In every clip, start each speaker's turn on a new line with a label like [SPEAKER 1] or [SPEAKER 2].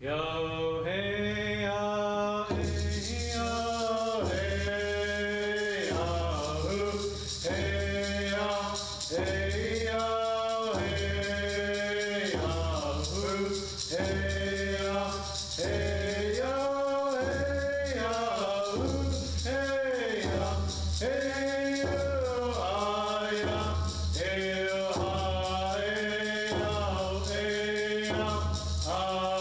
[SPEAKER 1] Yo, hey, ya, hey, yo, hey, yahoo, hey, ya, hey, yo, hey, yahoo, hey, ya, hey, yo, hey, yahoo, hey, ya, hey, yo, ah, ya, hey, yo, ah, hey, yo, hey, ya, ah.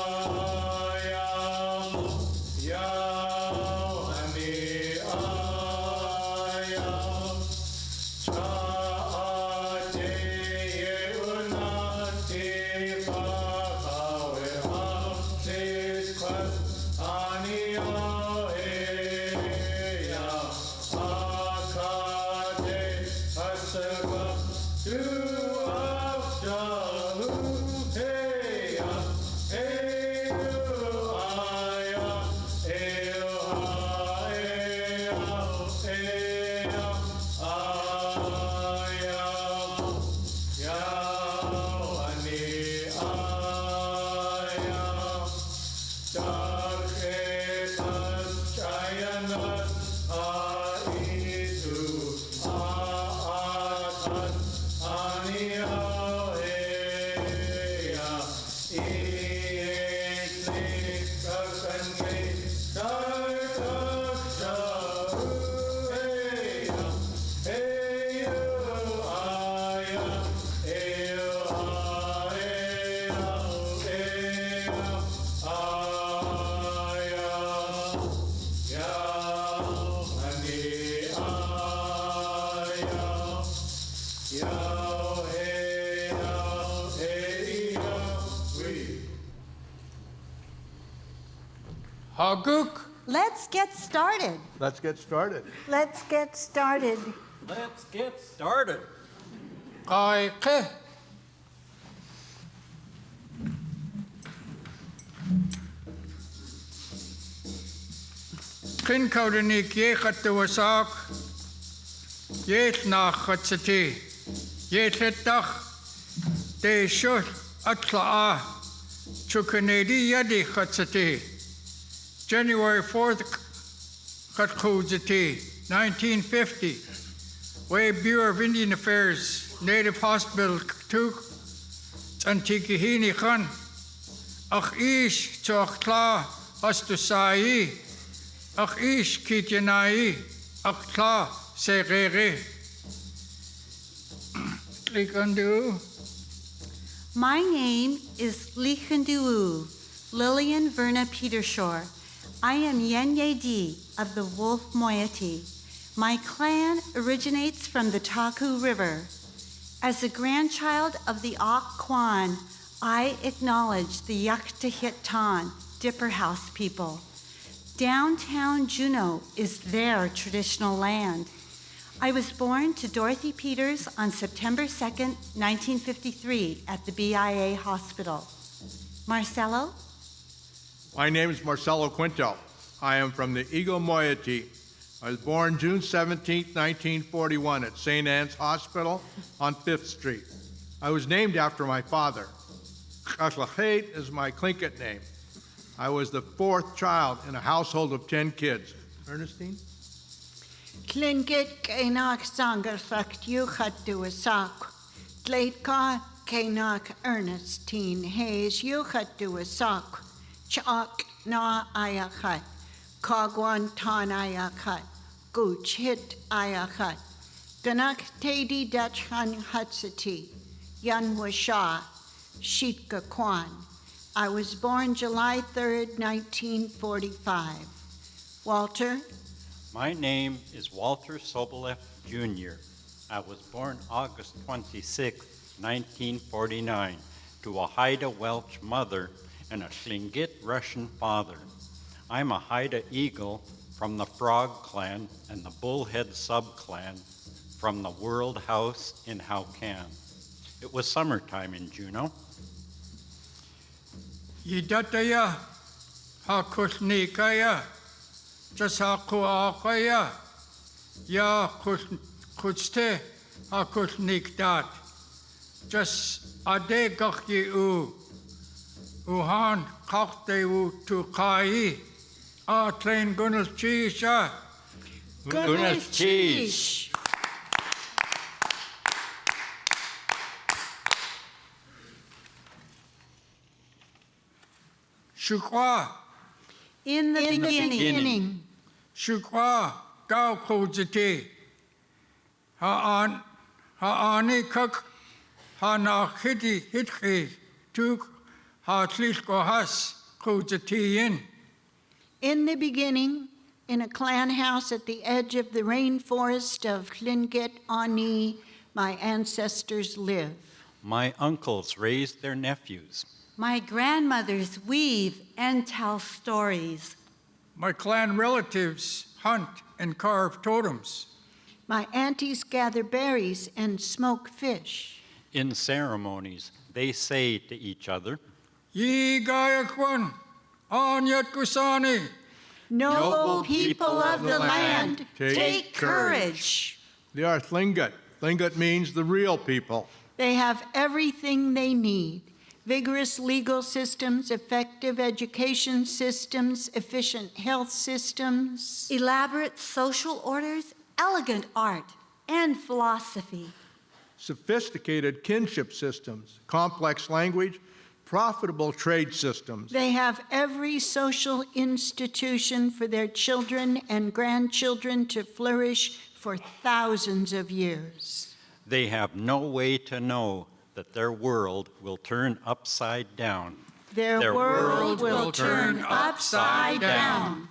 [SPEAKER 2] Haguk.
[SPEAKER 3] Let's get started.
[SPEAKER 4] Let's get started.
[SPEAKER 3] Let's get started.
[SPEAKER 1] Let's get started.
[SPEAKER 2] Qaike. Khinkaduneek Khinkaduneek wasak. Yet nach Katasse. Yet letach. De shut atla. Chukanedi yadi Katasse. January 4th, Khinkaduneek, 1950. Way Bureau of Indian Affairs, Native Hospital, Tuk, Antikihini Khan, Ach Ish, Chochtla, Astusai, Ach Ish, Kityanai, Achtla, Segere. Khinkaduneek.
[SPEAKER 3] My name is Khinkaduneek, Lillian Verna Petershoare. I am Yenyedi of the Wolf moiety. My clan originates from the Taku River. As the grandchild of the Akwan, I acknowledge the Yaktahitan Dipper House people. Downtown Juneau is their traditional land. I was born to Dorothy Peters on September 2nd, 1953 at the BIA hospital. Marcelo?
[SPEAKER 4] My name is Marcelo Quinto. I am from the Eagle moiety. I was born June 17, 1941 at St. Anne's Hospital on 5th Street. I was named after my father. Kaash is my Tlingit name. I was the fourth child in a household of 10 kids. Ernestine?
[SPEAKER 5] Tlingit Kainak Sangarfakt Yuchatu Asak. Tleitka Kainak Ernestine Hayes Yuchatu Asak. Chak na ayakhat. Kagwan tan ayakhat. Gooch hit ayakhat. Ganak Tadi Dachhan Hutsati. Yan Washa. Shitka Kwan. I was born July 3rd, 1945. Walter?
[SPEAKER 6] My name is Walter Soboleff, Jr. I was born August 26, 1949, to a Haida Welsh mother and a Tlingit Russian father. I'm a Haida Eagle from the Frog Clan and the Bullhead subclan from the World House in Haukan. It was summertime in Juneau.
[SPEAKER 2] Yidataya, Hakusnikaya, Jasakuakaya, Ya Kuste, Hakusnikdat, Jas Adegaki U, Uhan Kakteu to Kai. Train Gunnel Chisha.
[SPEAKER 6] Goodness cheese.
[SPEAKER 2] Shukwa.
[SPEAKER 3] In the beginning.
[SPEAKER 2] Shukwa. Gao Kojati. Ha'ani Kuk. Hana Hiti Hitki. Tuk. Ha Tlisko Has. Kojati in.
[SPEAKER 5] In the beginning, in a clan house at the edge of the rainforest of Khinkaduneek, my ancestors live.
[SPEAKER 6] My uncles raised their nephews.
[SPEAKER 3] My grandmothers weave and tell stories.
[SPEAKER 2] My clan relatives hunt and carve totems.
[SPEAKER 5] My aunties gather berries and smoke fish.
[SPEAKER 6] In ceremonies, they say to each other,
[SPEAKER 2] Ye Gayakwan, Aan Yátx'u Sáani.
[SPEAKER 5] Noble people of the land,
[SPEAKER 4] take
[SPEAKER 5] take courage.
[SPEAKER 4] They are Tlingit. Tlingit means the real people.
[SPEAKER 5] They have everything they need. Vigorous legal systems, effective education systems, efficient health systems.
[SPEAKER 3] Elaborate social orders, elegant art, and philosophy.
[SPEAKER 4] Sophisticated kinship systems, complex language, profitable trade systems.
[SPEAKER 5] They have every social institution for their children and grandchildren to flourish for thousands of years.
[SPEAKER 6] they have no way to know that their world will turn upside down.
[SPEAKER 5] Their world will turn upside down.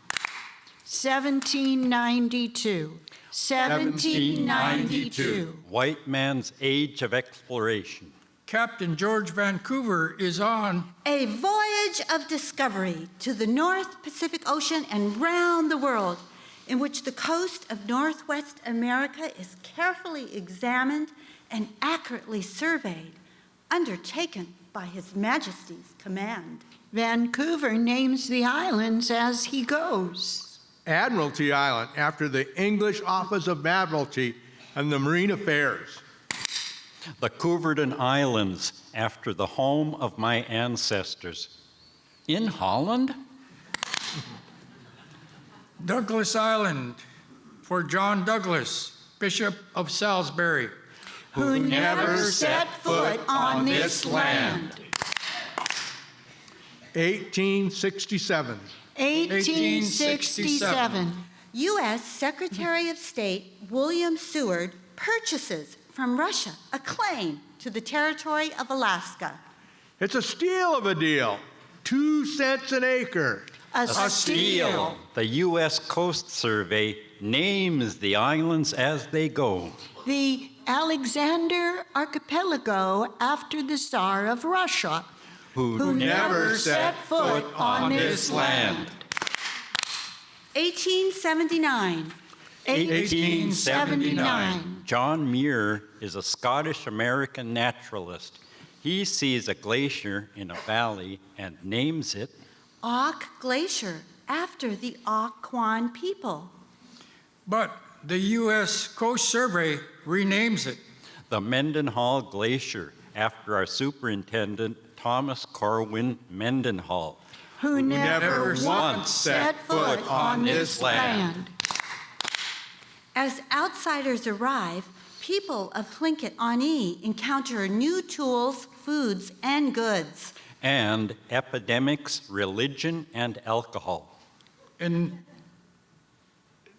[SPEAKER 5] 1792. 1792.
[SPEAKER 6] White man's age of exploration.
[SPEAKER 2] Captain George Vancouver is on
[SPEAKER 3] A voyage of discovery to the North Pacific Ocean and round the world, in which the coast of Northwest America is carefully examined and accurately surveyed, undertaken by His Majesty's command.
[SPEAKER 5] Vancouver names the islands as he goes.
[SPEAKER 4] Admiralty Island, after the English Office of Admiralty and the Marine Affairs.
[SPEAKER 6] The Couverton Islands, after the home of my ancestors. In Holland?
[SPEAKER 2] Douglas Island for John Douglas, Bishop of Salisbury.
[SPEAKER 5] Who never set foot on this land.
[SPEAKER 4] 1867.
[SPEAKER 5] 1867.
[SPEAKER 3] U.S. Secretary of State William Seward purchases from Russia a claim to the territory of Alaska.
[SPEAKER 4] It's a steal of a deal. 2 cents an acre.
[SPEAKER 5] A steal.
[SPEAKER 6] The U.S. Coast Survey names the islands as they go.
[SPEAKER 5] The Alexander Archipelago after the Tsar of Russia.
[SPEAKER 6] Who
[SPEAKER 5] never set foot on this land.
[SPEAKER 3] 1879.
[SPEAKER 5] 1879.
[SPEAKER 6] John Muir is a Scottish-American naturalist. He sees a glacier in a valley and names it
[SPEAKER 3] Auk Glacier, after the Aukwan people.
[SPEAKER 2] But the U.S. Coast Survey renames it.
[SPEAKER 6] the Mendenhall Glacier, after our superintendent, Thomas Corwin Mendenhall.
[SPEAKER 5] Who never
[SPEAKER 4] never
[SPEAKER 5] once set foot on this land.
[SPEAKER 3] As outsiders arrive, people of Khinkaduneek encounter new tools, foods, and goods.
[SPEAKER 6] And epidemics, religion, and alcohol.
[SPEAKER 2] And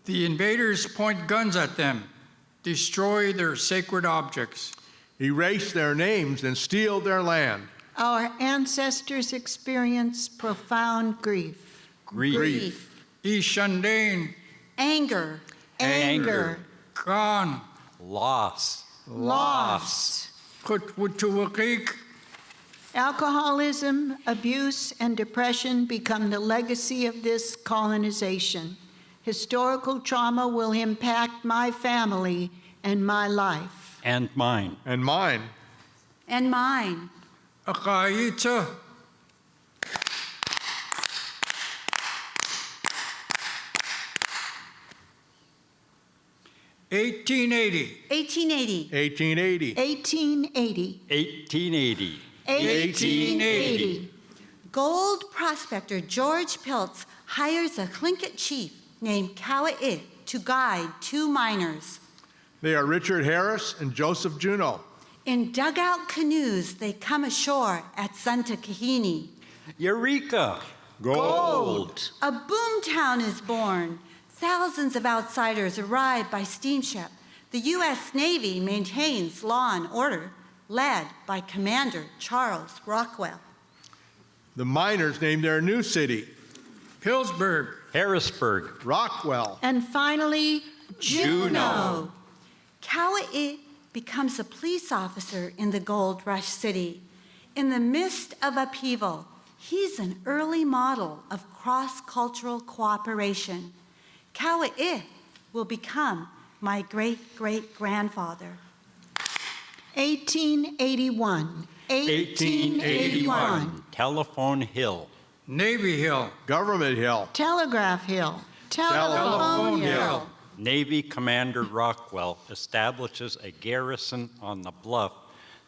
[SPEAKER 2] the invaders point guns at them, destroy their sacred objects.
[SPEAKER 4] Erase their names and steal their land.
[SPEAKER 5] Our ancestors experience profound grief.
[SPEAKER 6] Grief.
[SPEAKER 2] Ishandane,
[SPEAKER 3] Anger.
[SPEAKER 5] Anger.
[SPEAKER 2] Khan,
[SPEAKER 6] Loss.
[SPEAKER 5] Loss.
[SPEAKER 2] Kutwutuwakik,
[SPEAKER 5] Alcoholism, abuse, and depression become the legacy of this colonization. Historical trauma will impact my family and my life.
[SPEAKER 6] And mine.
[SPEAKER 4] And mine.
[SPEAKER 3] And mine.
[SPEAKER 2] Akayita, (1880)
[SPEAKER 3] 1880.
[SPEAKER 4] 1880.
[SPEAKER 5] 1880.
[SPEAKER 6] 1880.
[SPEAKER 5] 1880.
[SPEAKER 3] Gold prospector George Piltz hires a Tlingit chief named Kaash to guide 2 miners.
[SPEAKER 4] They are Richard Harris and Joseph Juneau.
[SPEAKER 3] In dugout canoes, they come ashore at Santa Kahini.
[SPEAKER 6] Eureka!
[SPEAKER 5] Gold.
[SPEAKER 3] A boomtown is born. Thousands of outsiders arrive by steamship. The U.S. Navy maintains law and order, led by Commander Charles Rockwell.
[SPEAKER 4] The miners named their new city,
[SPEAKER 2] Pillsburg,
[SPEAKER 6] Harrisburg.
[SPEAKER 4] Rockwell.
[SPEAKER 5] And finally,
[SPEAKER 3] Juneau. Kaash becomes a police officer in the Gold Rush City. In the midst of upheaval, he's an early model of cross-cultural cooperation. Kaash will become my great-great-grandfather.
[SPEAKER 5] 1881. 1881.
[SPEAKER 6] Telephone Hill.
[SPEAKER 2] Navy Hill,
[SPEAKER 4] Government Hill.
[SPEAKER 5] Telegraph Hill.
[SPEAKER 2] Telephone Hill.
[SPEAKER 6] Navy Commander Rockwell establishes a garrison on the bluff,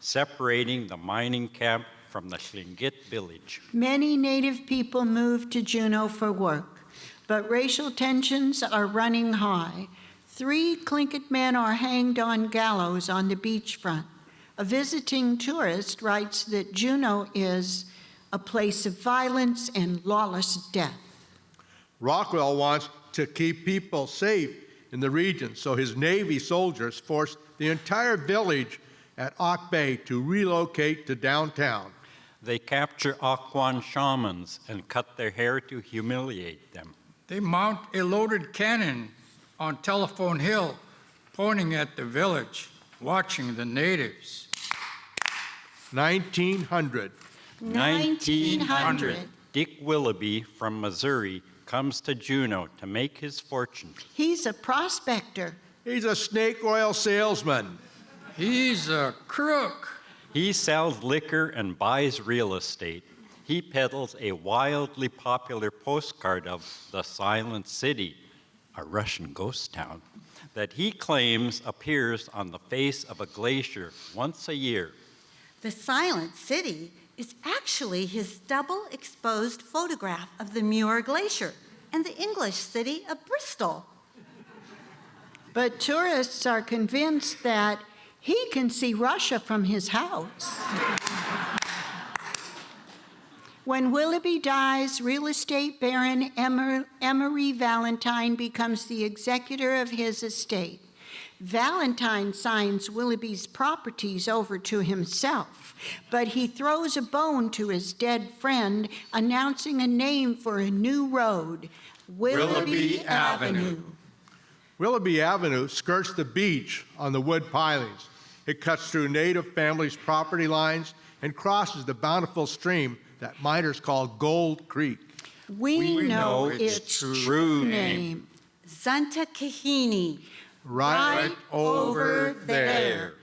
[SPEAKER 6] separating the mining camp from the Tlingit village.
[SPEAKER 5] Many Native people moved to Juneau for work, but racial tensions are running high. 3 Tlingit men are hanged on gallows on the beachfront. A visiting tourist writes that Juneau is a place of violence and lawless death.
[SPEAKER 4] Rockwell wants to keep people safe in the region, so his Navy soldiers forced the entire village at Auk Bay to relocate to downtown.
[SPEAKER 6] They capture Aquan shamans and cut their hair to humiliate them.
[SPEAKER 2] They mount a loaded cannon on Telephone Hill, pointing at the village, watching the natives.
[SPEAKER 4] 1900.
[SPEAKER 5] 1900.
[SPEAKER 6] Dick Willoughby from Missouri comes to Juneau to make his fortune.
[SPEAKER 5] He's a prospector.
[SPEAKER 4] He's a snake oil salesman.
[SPEAKER 2] He's a crook.
[SPEAKER 6] He sells liquor and buys real estate. He peddles a wildly popular postcard of the Silent City, a Russian ghost town, that he claims appears on the face of a glacier once a year.
[SPEAKER 3] The Silent City is actually his double-exposed photograph of the Muir Glacier and the English city of Bristol.
[SPEAKER 5] But tourists are convinced that he can see Russia from his house. When Willoughby dies, real estate baron Emery Valentine becomes the executor of his estate. Valentine signs Willoughby's properties over to himself, but he throws a bone to his dead friend, announcing a name for a new road, Willoughby Avenue.
[SPEAKER 4] Willoughby Avenue skirts the beach on the wood pilings. It cuts through native families' property lines and crosses the bountiful stream that miners call Gold Creek.
[SPEAKER 5] We know its true name.
[SPEAKER 3] Santa Kahini.
[SPEAKER 4] Right over there.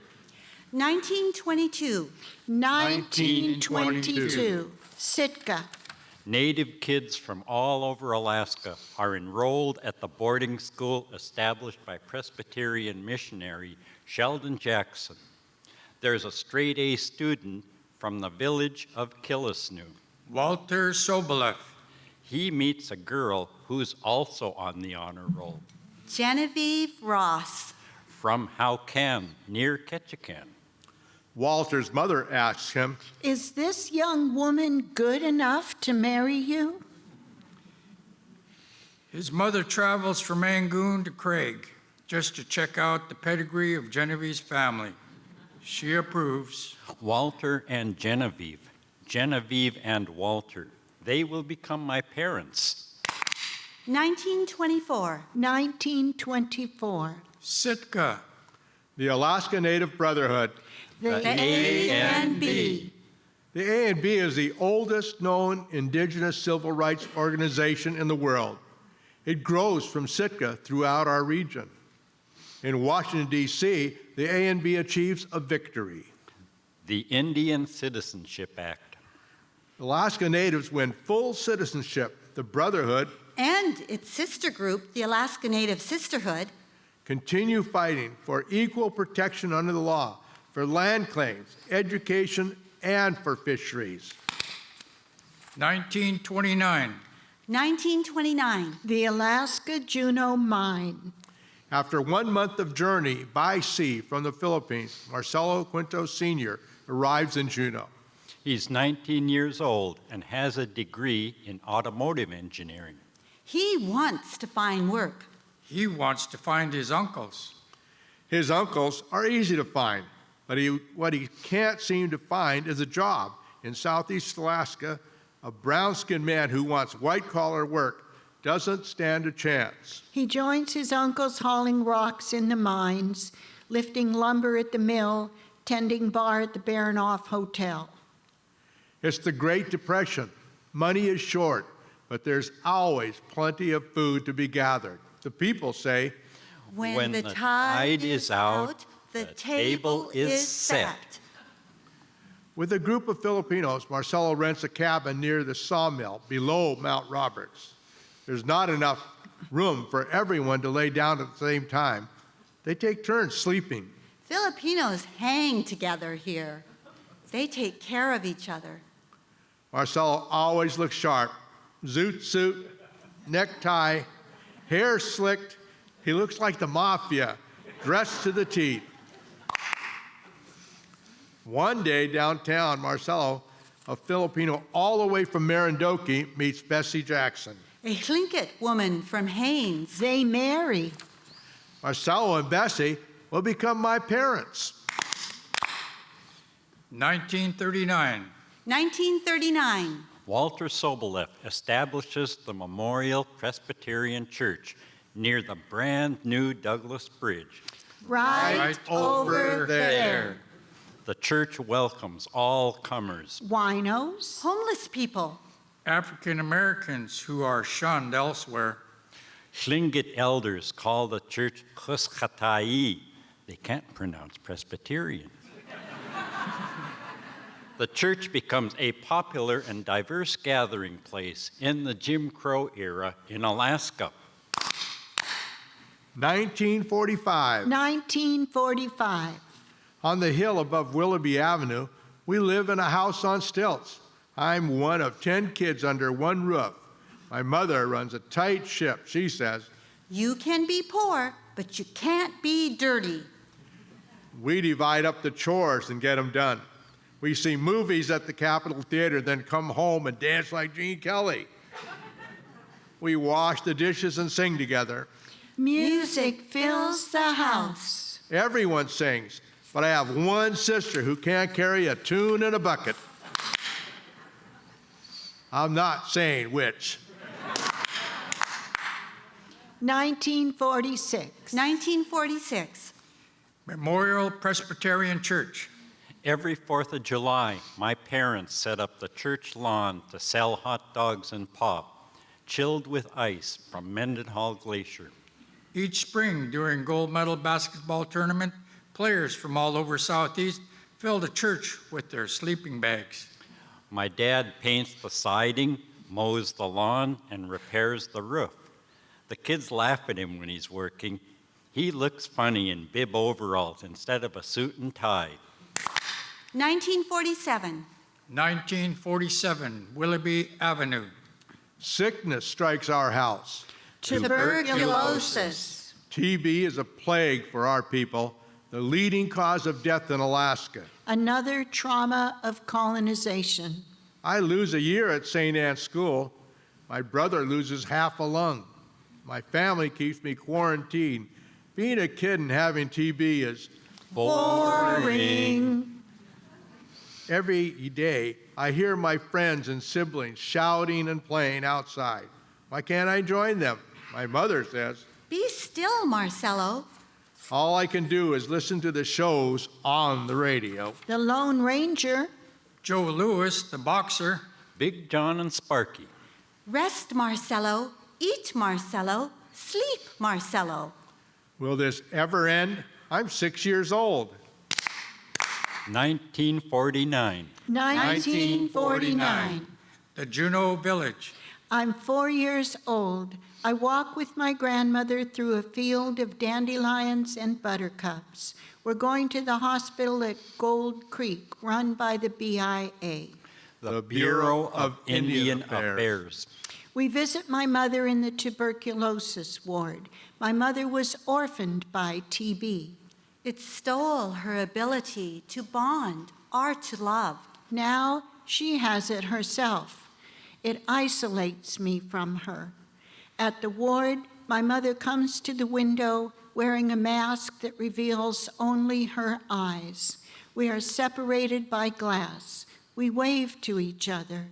[SPEAKER 3] 1922.
[SPEAKER 5] 1922. Sitka.
[SPEAKER 6] Native kids from all over Alaska are enrolled at the boarding school established by Presbyterian missionary Sheldon Jackson. There's a straight-A student from the village of Killisnoo.
[SPEAKER 2] Walter Soboleff.
[SPEAKER 6] He meets a girl who's also on the honor roll.
[SPEAKER 3] Genevieve Ross.
[SPEAKER 6] From Howcan, near Ketchikan.
[SPEAKER 4] Walter's mother asks him,
[SPEAKER 5] Is this young woman good enough to marry you?
[SPEAKER 2] His mother travels from Angoon to Craig just to check out the pedigree of Genevieve's family. She approves.
[SPEAKER 6] Walter and Genevieve. Genevieve and Walter. They will become my parents.
[SPEAKER 3] 1924.
[SPEAKER 5] 1924.
[SPEAKER 2] Sitka.
[SPEAKER 4] the Alaska Native Brotherhood.
[SPEAKER 5] The
[SPEAKER 3] A&B.
[SPEAKER 4] The A&B is the oldest known indigenous civil rights organization in the world. It grows from Sitka throughout our region. In Washington, D.C., the A&B achieves a victory.
[SPEAKER 6] The Indian Citizenship Act.
[SPEAKER 4] Alaska Natives win full citizenship. The Brotherhood
[SPEAKER 3] And its sister group, the Alaska Native Sisterhood,
[SPEAKER 4] continue fighting for equal protection under the law, for land claims, education, and for fisheries.
[SPEAKER 2] 1929.
[SPEAKER 3] 1929.
[SPEAKER 5] The Alaska Juneau Mine.
[SPEAKER 4] After 1 month of journey by sea from the Philippines, Marcelo Quinto Sr. arrives in Juneau.
[SPEAKER 6] He's 19 years old and has a degree in automotive engineering.
[SPEAKER 3] He wants to find work.
[SPEAKER 2] He wants to find his uncles.
[SPEAKER 4] His uncles are easy to find, but what he can't seem to find is a job. In Southeast Alaska, a brown-skinned man who wants white-collar work doesn't stand a chance.
[SPEAKER 5] He joins his uncles hauling rocks in the mines, lifting lumber at the mill, tending bar at the Baranoff Hotel.
[SPEAKER 4] It's the Great Depression. Money is short, but there's always plenty of food to be gathered. The people say,
[SPEAKER 3] When the tide is out, the table is set.
[SPEAKER 4] with a group of Filipinos, Marcelo rents a cabin near the sawmill below Mount Roberts. There's not enough room for everyone to lay down at the same time. They take turns sleeping.
[SPEAKER 3] Filipinos hang together here. They take care of each other.
[SPEAKER 4] Marcelo always looks sharp. Zoot suit, necktie, hair slicked. He looks like the mafia, dressed to the teeth. One day downtown, Marcelo, a Filipino all the way from Marindoki, meets Bessie Jackson.
[SPEAKER 3] A Tlingit woman from Haines.
[SPEAKER 5] They marry.
[SPEAKER 4] Marcelo and Bessie will become my parents.
[SPEAKER 2] 1939.
[SPEAKER 3] 1939.
[SPEAKER 6] Walter Soboleff establishes the Memorial Presbyterian Church near the brand new Douglas Bridge.
[SPEAKER 5] Right over there.
[SPEAKER 6] The church welcomes all comers.
[SPEAKER 5] Winos.
[SPEAKER 3] Homeless people.
[SPEAKER 2] African Americans who are shunned elsewhere.
[SPEAKER 6] Tlingit elders call the church Khuskatai. They can't pronounce Presbyterian. The church becomes a popular and diverse gathering place in the Jim Crow era in Alaska.
[SPEAKER 4] 1945.
[SPEAKER 5] 1945.
[SPEAKER 4] On the hill above Willoughby Avenue, we live in a house on stilts. I'm one of 10 kids under one roof. My mother runs a tight ship. She says,
[SPEAKER 3] You can be poor, but you can't be dirty.
[SPEAKER 4] we divide up the chores and get them done. We see movies at the Capitol Theater, then come home and dance like Gene Kelly. We wash the dishes and sing together.
[SPEAKER 5] Music fills the house.
[SPEAKER 4] Everyone sings, but I have one sister who can't carry a tune in a bucket. I'm not saying which.
[SPEAKER 5] 1946.
[SPEAKER 3] 1946.
[SPEAKER 2] Memorial Presbyterian Church.
[SPEAKER 6] Every 4th of July, my parents set up the church lawn to sell hot dogs and pop, chilled with ice from Mendenhall Glacier.
[SPEAKER 2] Each spring during gold medal basketball tournament, players from all over Southeast filled the church with their sleeping bags.
[SPEAKER 6] My dad paints the siding, mows the lawn, and repairs the roof. The kids laugh at him when he's working. He looks funny in bib overalls instead of a suit and tie.
[SPEAKER 3] 1947.
[SPEAKER 2] 1947, Willoughby Avenue.
[SPEAKER 4] Sickness strikes our house.
[SPEAKER 3] Tuberculosis.
[SPEAKER 4] TB is a plague for our people, the leading cause of death in Alaska.
[SPEAKER 5] Another trauma of colonization.
[SPEAKER 4] I lose a year at St. Anne's School. My brother loses half a lung. My family keeps me quarantined. Being a kid and having TB is
[SPEAKER 5] Boring.
[SPEAKER 4] every day. I hear my friends and siblings shouting and playing outside. Why can't I join them? My mother says,
[SPEAKER 3] Be still, Marcelo.
[SPEAKER 4] all I can do is listen to the shows on the radio.
[SPEAKER 5] The Lone Ranger.
[SPEAKER 2] Joe Louis, the boxer.
[SPEAKER 6] Big John and Sparky.
[SPEAKER 3] Rest, Marcelo. Eat, Marcelo. Sleep, Marcelo.
[SPEAKER 4] Will this ever end? I'm 6 years old.
[SPEAKER 6] 1949.
[SPEAKER 5] 1949.
[SPEAKER 2] The Juneau Village.
[SPEAKER 5] I'm 4 years old. I walk with my grandmother through a field of dandelions and buttercups. We're going to the hospital at Gold Creek, run by the BIA.
[SPEAKER 6] the Bureau of Indian Affairs.
[SPEAKER 5] We visit my mother in the tuberculosis ward. My mother was orphaned by TB.
[SPEAKER 3] It stole her ability to bond or to love.
[SPEAKER 5] Now she has it herself. It isolates me from her. At the ward, my mother comes to the window wearing a mask that reveals only her eyes. We are separated by glass. We wave to each other.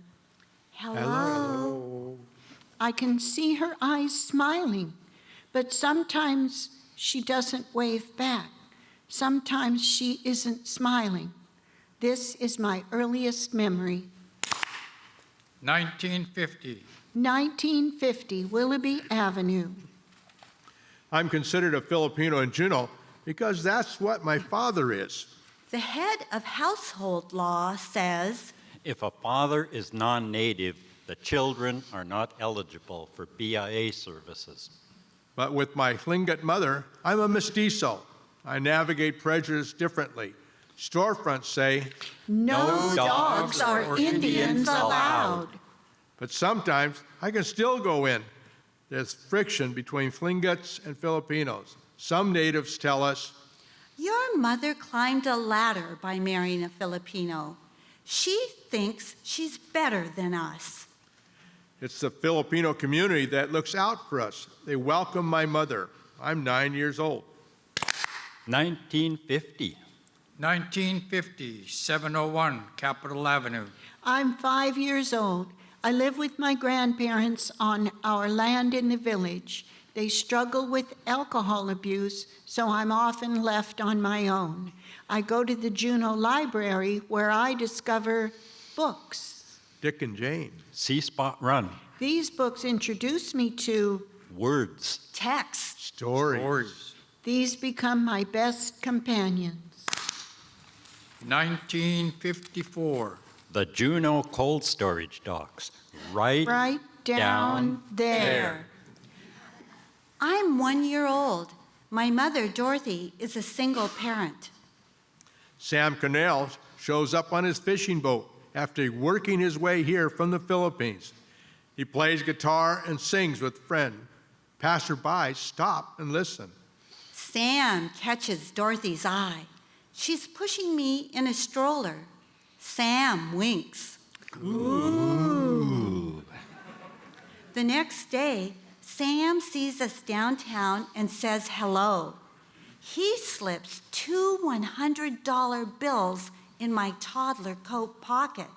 [SPEAKER 3] Hello.
[SPEAKER 5] I can see her eyes smiling, but sometimes she doesn't wave back. Sometimes she isn't smiling. This is my earliest memory.
[SPEAKER 2] 1950.
[SPEAKER 5] 1950, Willoughby Avenue.
[SPEAKER 4] I'm considered a Filipino in Juneau because that's what my father is.
[SPEAKER 3] The head of household law says,
[SPEAKER 6] If a father is non-native, the children are not eligible for BIA services.
[SPEAKER 4] But with my Tlingit mother, I'm a mestizo. I navigate prejudice differently. Storefronts say,
[SPEAKER 5] No dogs or Indians allowed.
[SPEAKER 4] but sometimes I can still go in. There's friction between Tlingits and Filipinos. Some natives tell us,
[SPEAKER 3] your mother climbed a ladder by marrying a Filipino. She thinks she's better than us.
[SPEAKER 4] it's the Filipino community that looks out for us. They welcome my mother. I'm 9 years old.
[SPEAKER 6] 1950.
[SPEAKER 2] 1950, 701 Capitol Avenue.
[SPEAKER 5] I'm 5 years old. I live with my grandparents on our land in the village. They struggle with alcohol abuse, so I'm often left on my own. I go to the Juneau Library where I discover books.
[SPEAKER 4] Dick and Jane.
[SPEAKER 6] C-Spot Run.
[SPEAKER 5] These books introduce me to
[SPEAKER 6] Words.
[SPEAKER 3] Text.
[SPEAKER 4] Stories.
[SPEAKER 5] these become my best companions.
[SPEAKER 2] 1954.
[SPEAKER 6] The Juneau Cold Storage Docks.
[SPEAKER 5] Right down there.
[SPEAKER 3] There. I'm 1 year old. My mother, Dorothy, is a single parent.
[SPEAKER 4] Sam Cornell shows up on his fishing boat after working his way here from the Philippines. He plays guitar and sings with a friend. Passersby stop and listen.
[SPEAKER 3] Sam catches Dorothy's eye. She's pushing me in a stroller. Sam winks. Ooh. The next day, Sam sees us downtown and says hello. He slips two $100 bills in my toddler coat pocket.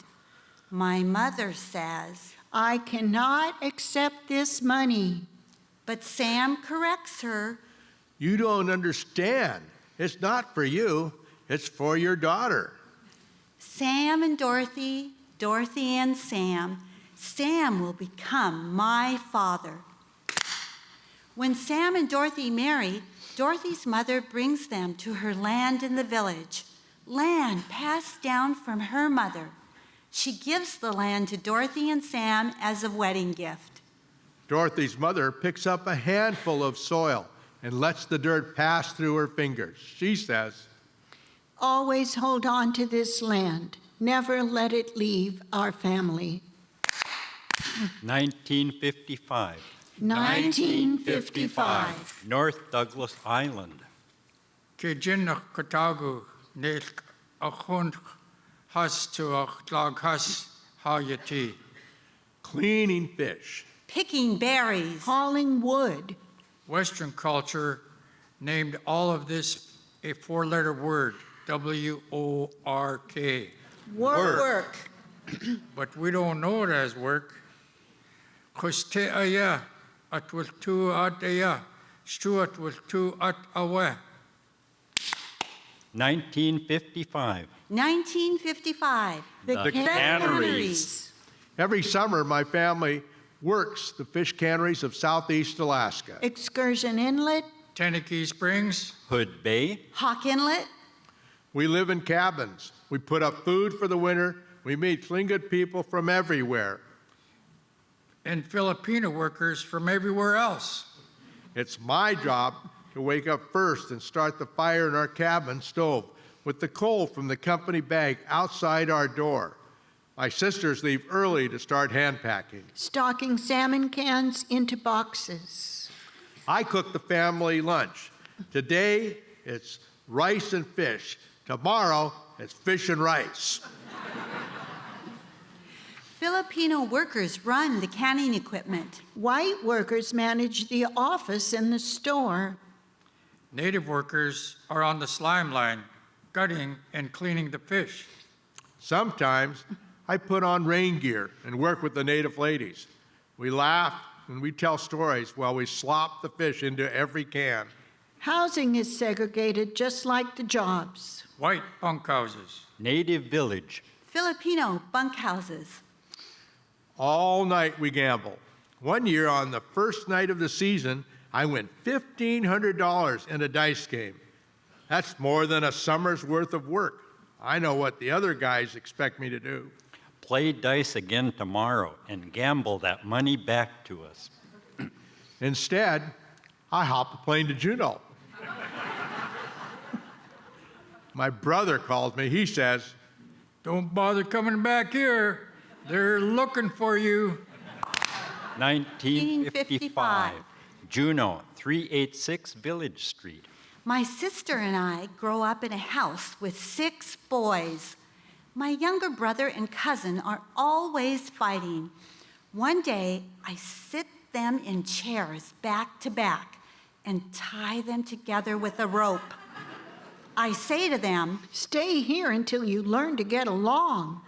[SPEAKER 3] My mother says,
[SPEAKER 5] I cannot accept this money.
[SPEAKER 3] but Sam corrects her.
[SPEAKER 4] You don't understand. It's not for you. It's for your daughter.
[SPEAKER 3] Sam and Dorothy, Dorothy and Sam. Sam will become my father. When Sam and Dorothy marry, Dorothy's mother brings them to her land in the village, land passed down from her mother. She gives the land to Dorothy and Sam as a wedding gift.
[SPEAKER 4] Dorothy's mother picks up a handful of soil and lets the dirt pass through her fingers. She says,
[SPEAKER 5] Always hold on to this land. Never let it leave our family.
[SPEAKER 6] 1955.
[SPEAKER 5] 1955.
[SPEAKER 6] North Douglas Island.
[SPEAKER 2] Kijin Katagu Nil Achun Has to Lag Has Hayati.
[SPEAKER 4] cleaning fish.
[SPEAKER 3] Picking berries.
[SPEAKER 5] Hauling wood.
[SPEAKER 2] Western culture named all of this a four-letter word, W-O-R-K.
[SPEAKER 5] Work.
[SPEAKER 2] But we don't know it as work. Kusteaya at will tu ataya, stuat will tu at awe.
[SPEAKER 6] 1955.
[SPEAKER 3] 1955.
[SPEAKER 6] The canneries.
[SPEAKER 4] Every summer, my family works the fish canneries of Southeast Alaska.
[SPEAKER 5] Excursion Inlet.
[SPEAKER 2] Teneke Springs,
[SPEAKER 6] Hood Bay.
[SPEAKER 3] Hawk Inlet.
[SPEAKER 4] We live in cabins. We put up food for the winter. We meet Tlingit people from everywhere.
[SPEAKER 2] and Filipino workers from everywhere else.
[SPEAKER 4] It's my job to wake up first and start the fire in our cabin stove with the coal from the company bag outside our door. My sisters leave early to start hand packing.
[SPEAKER 5] Stocking salmon cans into boxes.
[SPEAKER 4] I cook the family lunch. Today, it's rice and fish. Tomorrow, it's fish and rice.
[SPEAKER 3] Filipino workers run the canning equipment.
[SPEAKER 5] White workers manage the office and the store.
[SPEAKER 2] Native workers are on the slime line, gutting and cleaning the fish.
[SPEAKER 4] Sometimes I put on rain gear and work with the native ladies. We laugh and we tell stories while we slop the fish into every can.
[SPEAKER 5] Housing is segregated just like the jobs.
[SPEAKER 2] White bunkhouses.
[SPEAKER 6] Native village.
[SPEAKER 3] Filipino bunkhouses.
[SPEAKER 4] All night we gamble. One year on the first night of the season, I win $1,500 in a dice game. That's more than a summer's worth of work. I know what the other guys expect me to do.
[SPEAKER 6] Play dice again tomorrow and gamble that money back to us.
[SPEAKER 4] Instead, I hop a plane to Juneau. My brother calls me. He says,
[SPEAKER 2] Don't bother coming back here. They're looking for you.
[SPEAKER 6] 1955. Juneau, 386 Village Street.
[SPEAKER 3] My sister and I grow up in a house with 6 boys. My younger brother and cousin are always fighting. One day, I sit them in chairs back to back and tie them together with a rope. I say to them,
[SPEAKER 5] Stay here until you learn to get along.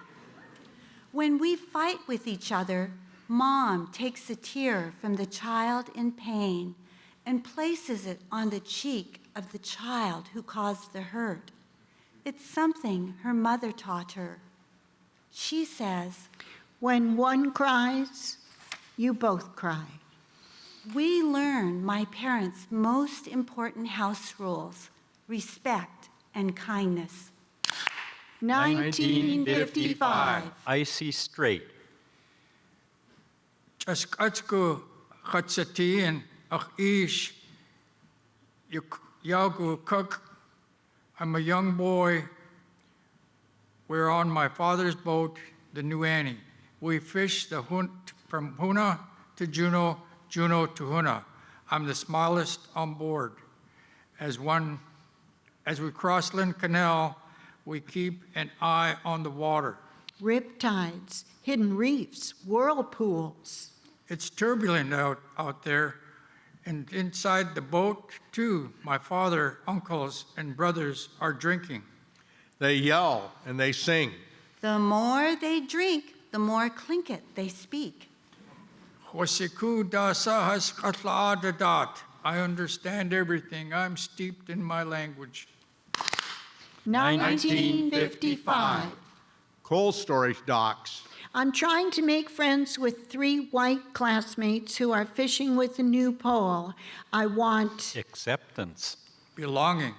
[SPEAKER 3] when we fight with each other, Mom takes a tear from the child in pain and places it on the cheek of the child who caused the hurt. It's something her mother taught her. She says,
[SPEAKER 5] When one cries, you both cry.
[SPEAKER 3] we learn my parents' most important house rules, respect and kindness.
[SPEAKER 5] 1955.
[SPEAKER 6] Icy Strait.
[SPEAKER 2] Chaskatsko Chatsatian Ach Ish Yagu Cook. I'm a young boy. We're on my father's boat, the New Annie. We fish from Huna to Juneau, Juneau to Huna. I'm the smallest on board. As we cross Lynn Canal, we keep an eye on the water.
[SPEAKER 5] Riptides, hidden reefs, whirlpools.
[SPEAKER 2] It's turbulent out there, and inside the boat, too, my father, uncles, and brothers are drinking.
[SPEAKER 4] They yell and they sing.
[SPEAKER 3] The more they drink, the more clinket they speak.
[SPEAKER 2] Hosiku da sahas katlaadadat. I understand everything. I'm steeped in my language.
[SPEAKER 5] 1955.
[SPEAKER 4] Coal storage docks.
[SPEAKER 5] I'm trying to make friends with 3 white classmates who are fishing with a new pole. I want...
[SPEAKER 6] Acceptance.
[SPEAKER 2] Belonging.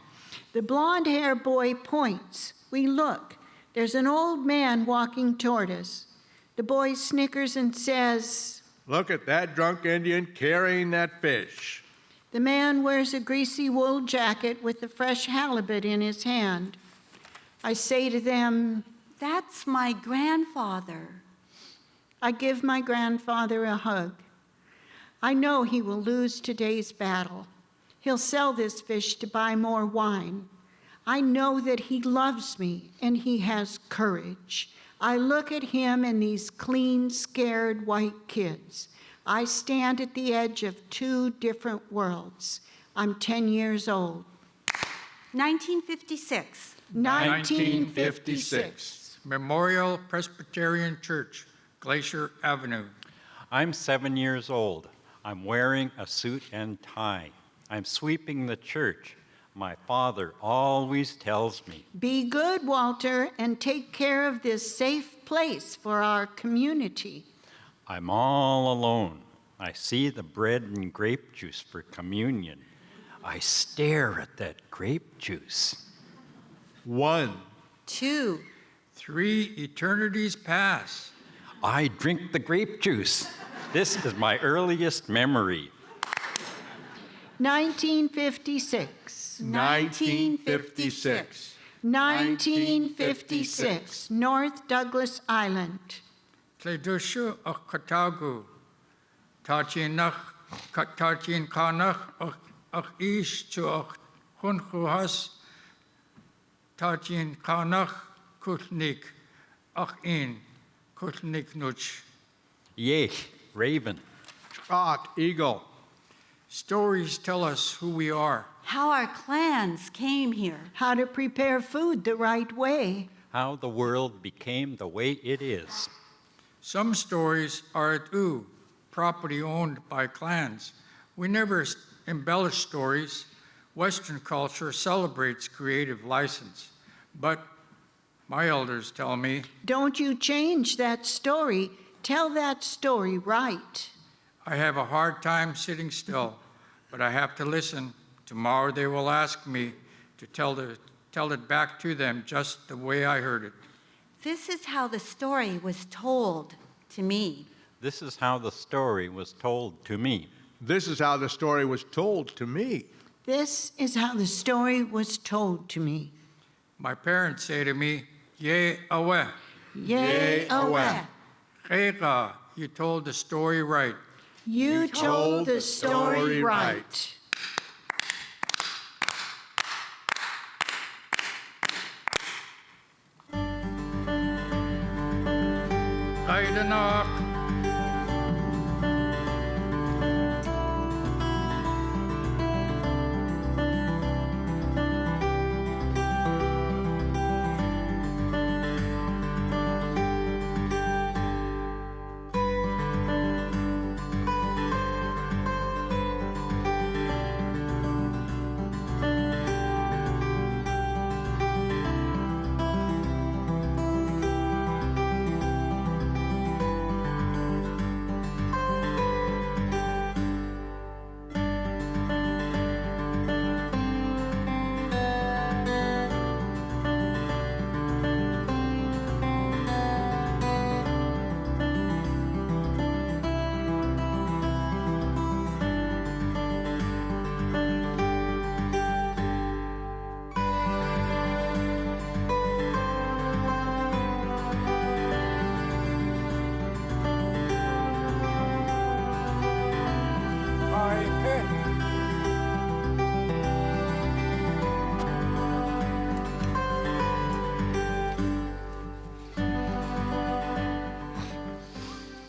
[SPEAKER 5] The blonde-haired boy points. We look. There's an old man walking toward us. The boy snickers and says,
[SPEAKER 4] Look at that drunk Indian carrying that fish.
[SPEAKER 5] The man wears a greasy wool jacket with a fresh halibut in his hand. I say to them,
[SPEAKER 3] That's my grandfather.
[SPEAKER 5] I give my grandfather a hug. I know he will lose today's battle. He'll sell this fish to buy more wine. I know that he loves me and he has courage. I look at him and these clean, scared white kids. I stand at the edge of 2 different worlds. I'm 10 years old.
[SPEAKER 3] 1956.
[SPEAKER 5] 1956.
[SPEAKER 2] Memorial Presbyterian Church, Glacier Avenue.
[SPEAKER 6] I'm 7 years old. I'm wearing a suit and tie. I'm sweeping the church. My father always tells me,
[SPEAKER 5] Be good, Walter, and take care of this safe place for our community.
[SPEAKER 6] I'm all alone. I see the bread and grape juice for communion. I stare at that grape juice.
[SPEAKER 4] 1.
[SPEAKER 3] 2.
[SPEAKER 2] 3 eternities pass.
[SPEAKER 6] I drink the grape juice. This is my earliest memory.
[SPEAKER 5] 1956.
[SPEAKER 4] 1956.
[SPEAKER 5] 1956, North Douglas Island.
[SPEAKER 2] Tledushu ach Katagu, Tachinach, Tachin Kanach, ach Ish to ach Hunchuhas, Tachin Kanach, Kutnik, ach in, Kutnik Nuch.
[SPEAKER 6] Yech, raven.
[SPEAKER 4] Chak, eagle.
[SPEAKER 2] Stories tell us who we are.
[SPEAKER 3] How our clans came here.
[SPEAKER 5] How to prepare food the right way.
[SPEAKER 6] How the world became the way it is.
[SPEAKER 2] Some stories are at property owned by clans. We never embellish stories. Western culture celebrates creative license. But my elders tell me,
[SPEAKER 5] Don't you change that story. Tell that story right.
[SPEAKER 2] I have a hard time sitting still, but I have to listen. Tomorrow they will ask me to tell it back to them just the way I heard it.
[SPEAKER 3] This is how the story was told to me.
[SPEAKER 6] This is how the story was told to me.
[SPEAKER 4] This is how the story was told to me.
[SPEAKER 5] This is how the story was told to me.
[SPEAKER 2] My parents say to me, Ye awe,
[SPEAKER 5] Yay, away.
[SPEAKER 2] Chega, you told the story right.
[SPEAKER 5] You told the story right.
[SPEAKER 2] Kaidanak.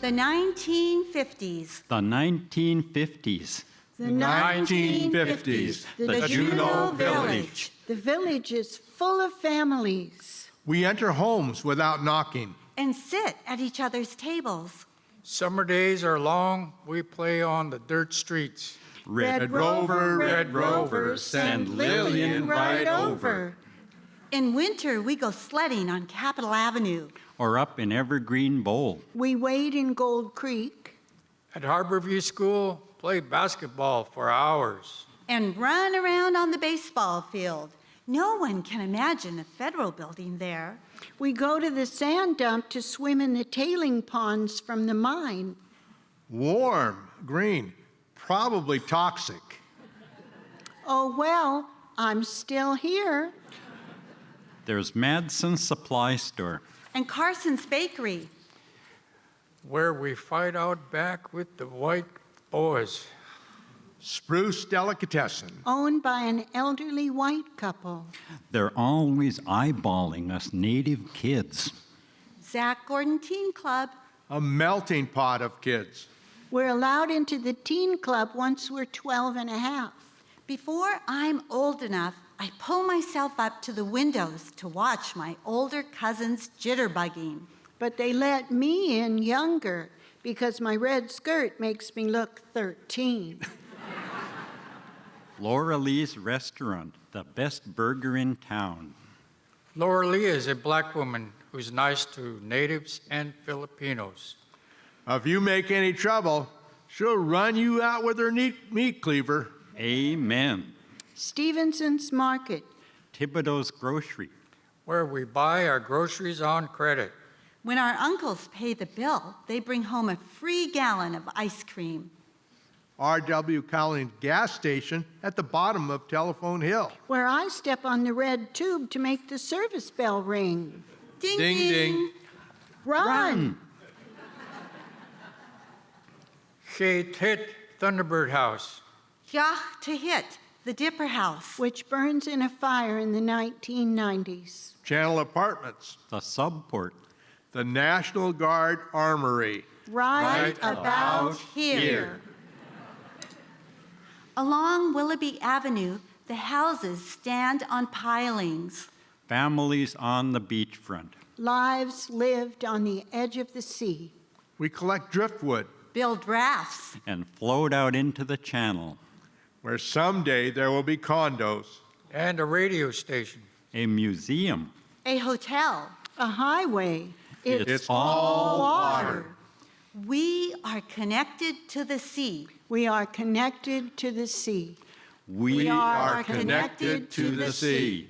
[SPEAKER 3] The 1950s.
[SPEAKER 6] The 1950s.
[SPEAKER 5] The
[SPEAKER 4] 1950s,
[SPEAKER 5] the
[SPEAKER 6] Juneau
[SPEAKER 5] Village. The village is full of families.
[SPEAKER 4] We enter homes without knocking.
[SPEAKER 3] And sit at each other's tables.
[SPEAKER 2] Summer days are long. We play on the dirt streets.
[SPEAKER 5] Red Rover, send Lillian right over.
[SPEAKER 3] In winter, we go sledding on Capitol Avenue.
[SPEAKER 6] Or up in Evergreen Bowl.
[SPEAKER 5] We wade in Gold Creek.
[SPEAKER 2] At Harborview School, play basketball for hours.
[SPEAKER 3] And run around on the baseball field. No one can imagine a federal building there.
[SPEAKER 5] We go to the sand dump to swim in the tailing ponds from the mine.
[SPEAKER 4] Warm, green, probably toxic.
[SPEAKER 5] Oh, well, I'm still here.
[SPEAKER 6] There's Madsen's Supply Store.
[SPEAKER 3] And Carson's Bakery.
[SPEAKER 2] Where we fight out back with the white boys.
[SPEAKER 4] Spruce Delicatessen.
[SPEAKER 5] Owned by an elderly white couple.
[SPEAKER 6] They're always eyeballing us native kids.
[SPEAKER 3] Zach Gordon Teen Club.
[SPEAKER 4] A melting pot of kids.
[SPEAKER 5] We're allowed into the teen club once we're 12 and a half.
[SPEAKER 3] Before I'm old enough, I pull myself up to the windows to watch my older cousins jitterbugging.
[SPEAKER 5] But they let me in younger because my red skirt makes me look 13.
[SPEAKER 6] Laura Lee's Restaurant, the best burger in town.
[SPEAKER 2] Laura Lee is a black woman who's nice to natives and Filipinos.
[SPEAKER 4] If you make any trouble, she'll run you out with her meat cleaver.
[SPEAKER 6] Amen.
[SPEAKER 5] Stevenson's Market.
[SPEAKER 6] Thibodeau's Grocery.
[SPEAKER 2] Where we buy our groceries on credit.
[SPEAKER 3] When our uncles pay the bill, they bring home a free gallon of ice cream.
[SPEAKER 4] R.W. Collins gas station at the bottom of Telephone Hill.
[SPEAKER 5] where I step on the red tube to make the service bell ring.
[SPEAKER 3] Ding,
[SPEAKER 4] Ding, ding.
[SPEAKER 5] Run!
[SPEAKER 2] Shade Hit Thunderbird House.
[SPEAKER 3] Yátx'u Hit, the Dipper House.
[SPEAKER 5] Which burns in a fire in the 1990s.
[SPEAKER 4] Channel Apartments.
[SPEAKER 6] The Subport.
[SPEAKER 4] The National Guard Armory.
[SPEAKER 5] Right
[SPEAKER 3] about here. Along Willoughby Avenue, the houses stand on pilings.
[SPEAKER 6] Families on the beachfront.
[SPEAKER 5] Lives lived on the edge of the sea.
[SPEAKER 4] We collect driftwood,
[SPEAKER 3] Build rafts.
[SPEAKER 6] And float out into the channel.
[SPEAKER 4] where someday there will be condos.
[SPEAKER 2] And a radio station.
[SPEAKER 6] A museum.
[SPEAKER 3] A hotel.
[SPEAKER 5] A highway.
[SPEAKER 6] It's
[SPEAKER 4] all water.
[SPEAKER 3] We are connected to the sea.
[SPEAKER 5] We are connected to the sea.
[SPEAKER 6] We
[SPEAKER 3] are connected to the
[SPEAKER 6] sea.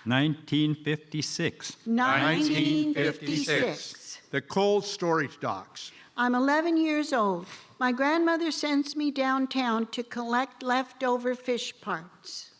[SPEAKER 6] 1956.
[SPEAKER 5] 1956.
[SPEAKER 4] The cold storage docks.
[SPEAKER 5] I'm 11 years old. My grandmother sends me downtown to collect leftover fish parts.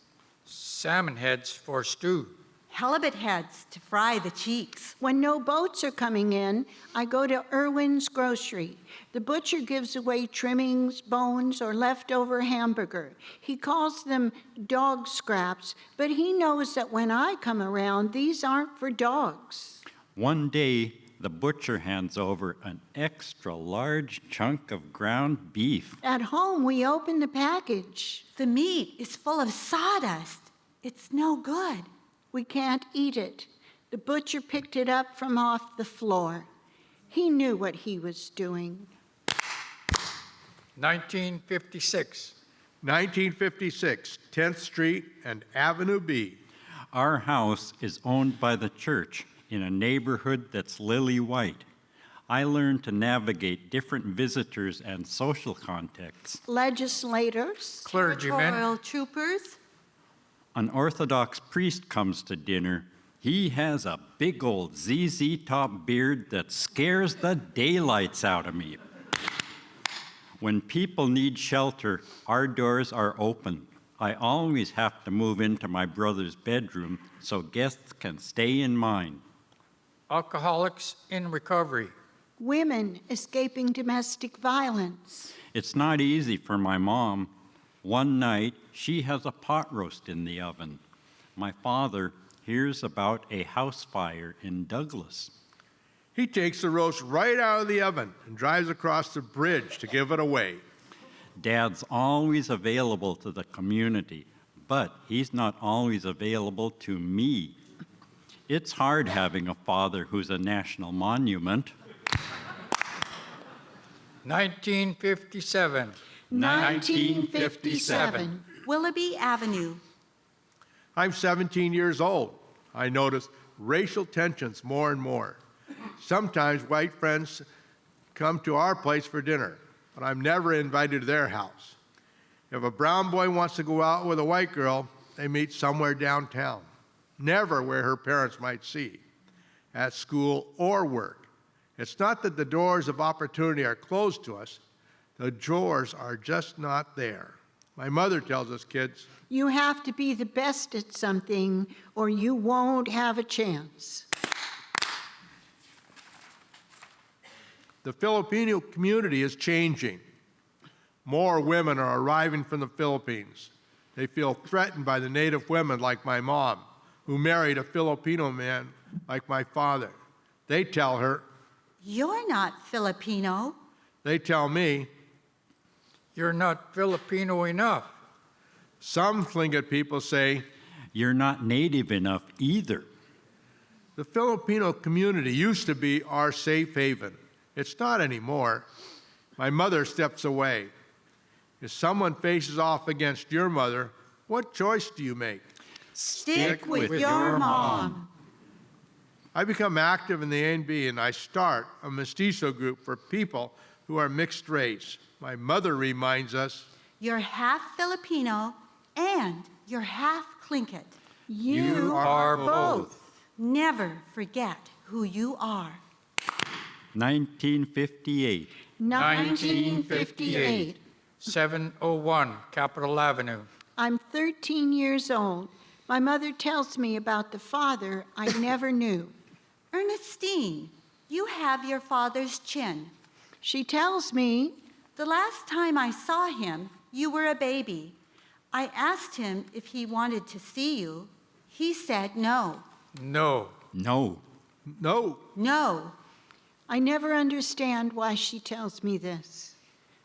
[SPEAKER 2] Salmon heads for stew.
[SPEAKER 3] Halibut heads to fry the cheeks.
[SPEAKER 5] When no boats are coming in, I go to Irwin's Grocery. The butcher gives away trimmings, bones, or leftover hamburger. He calls them dog scraps, but he knows that when I come around, these aren't for dogs.
[SPEAKER 6] One day, the butcher hands over an extra large chunk of ground beef.
[SPEAKER 5] At home, we open the package.
[SPEAKER 3] The meat is full of sawdust. It's no good.
[SPEAKER 5] We can't eat it. The butcher picked it up from off the floor. He knew what he was doing.
[SPEAKER 2] 1956.
[SPEAKER 4] 1956, 10th Street and Avenue B.
[SPEAKER 6] Our house is owned by the church in a neighborhood that's lily white. I learned to navigate different visitors and social contexts.
[SPEAKER 5] Legislators,
[SPEAKER 2] Clergymen.
[SPEAKER 3] Territorial troopers.
[SPEAKER 6] An Orthodox priest comes to dinner. He has a big old ZZ Top beard that scares the daylights out of me. When people need shelter, our doors are open. I always have to move into my brother's bedroom so guests can stay in mine.
[SPEAKER 2] Alcoholics in recovery.
[SPEAKER 5] women escaping domestic violence.
[SPEAKER 6] It's not easy for my mom. One night, she has a pot roast in the oven. My father hears about a house fire in Douglas.
[SPEAKER 4] He takes the roast right out of the oven and drives across the bridge to give it away.
[SPEAKER 6] Dad's always available to the community, but he's not always available to me. It's hard having a father who's a national monument.
[SPEAKER 2] 1957.
[SPEAKER 5] 1957.
[SPEAKER 3] Willoughby Avenue.
[SPEAKER 4] I'm 17 years old. I notice racial tensions more and more. Sometimes white friends come to our place for dinner, but I'm never invited to their house. If a brown boy wants to go out with a white girl, they meet somewhere downtown, never where her parents might see, at school or work. It's not that the doors of opportunity are closed to us, the drawers are just not there. My mother tells us kids,
[SPEAKER 5] You have to be the best at something or you won't have a chance.
[SPEAKER 4] the Filipino community is changing. More women are arriving from the Philippines. They feel threatened by the native women like my mom, who married a Filipino man like my father. They tell her,
[SPEAKER 3] You're not Filipino.
[SPEAKER 4] they tell me,
[SPEAKER 2] You're not Filipino enough.
[SPEAKER 4] some Tlingit people say,
[SPEAKER 6] You're not native enough either.
[SPEAKER 4] the Filipino community used to be our safe haven. It's not anymore. My mother steps away. If someone faces off against your mother, what choice do you make?
[SPEAKER 3] Stick with your mom.
[SPEAKER 4] I become active in the ANB and I start a mestizo group for people who are mixed race. My mother reminds us,
[SPEAKER 3] You're half Filipino and you're half Tlingit.
[SPEAKER 5] You
[SPEAKER 2] are both.
[SPEAKER 3] Never forget who you are.
[SPEAKER 6] 1958.
[SPEAKER 5] 1958.
[SPEAKER 2] 701 Capitol Avenue.
[SPEAKER 5] I'm 13 years old. My mother tells me about the father I never knew.
[SPEAKER 3] Ernestine, you have your father's chin.
[SPEAKER 5] She tells me,
[SPEAKER 3] The last time I saw him, you were a baby. I asked him if he wanted to see you. He said no.
[SPEAKER 2] No.
[SPEAKER 6] No.
[SPEAKER 4] No.
[SPEAKER 3] No.
[SPEAKER 5] I never understand why she tells me this.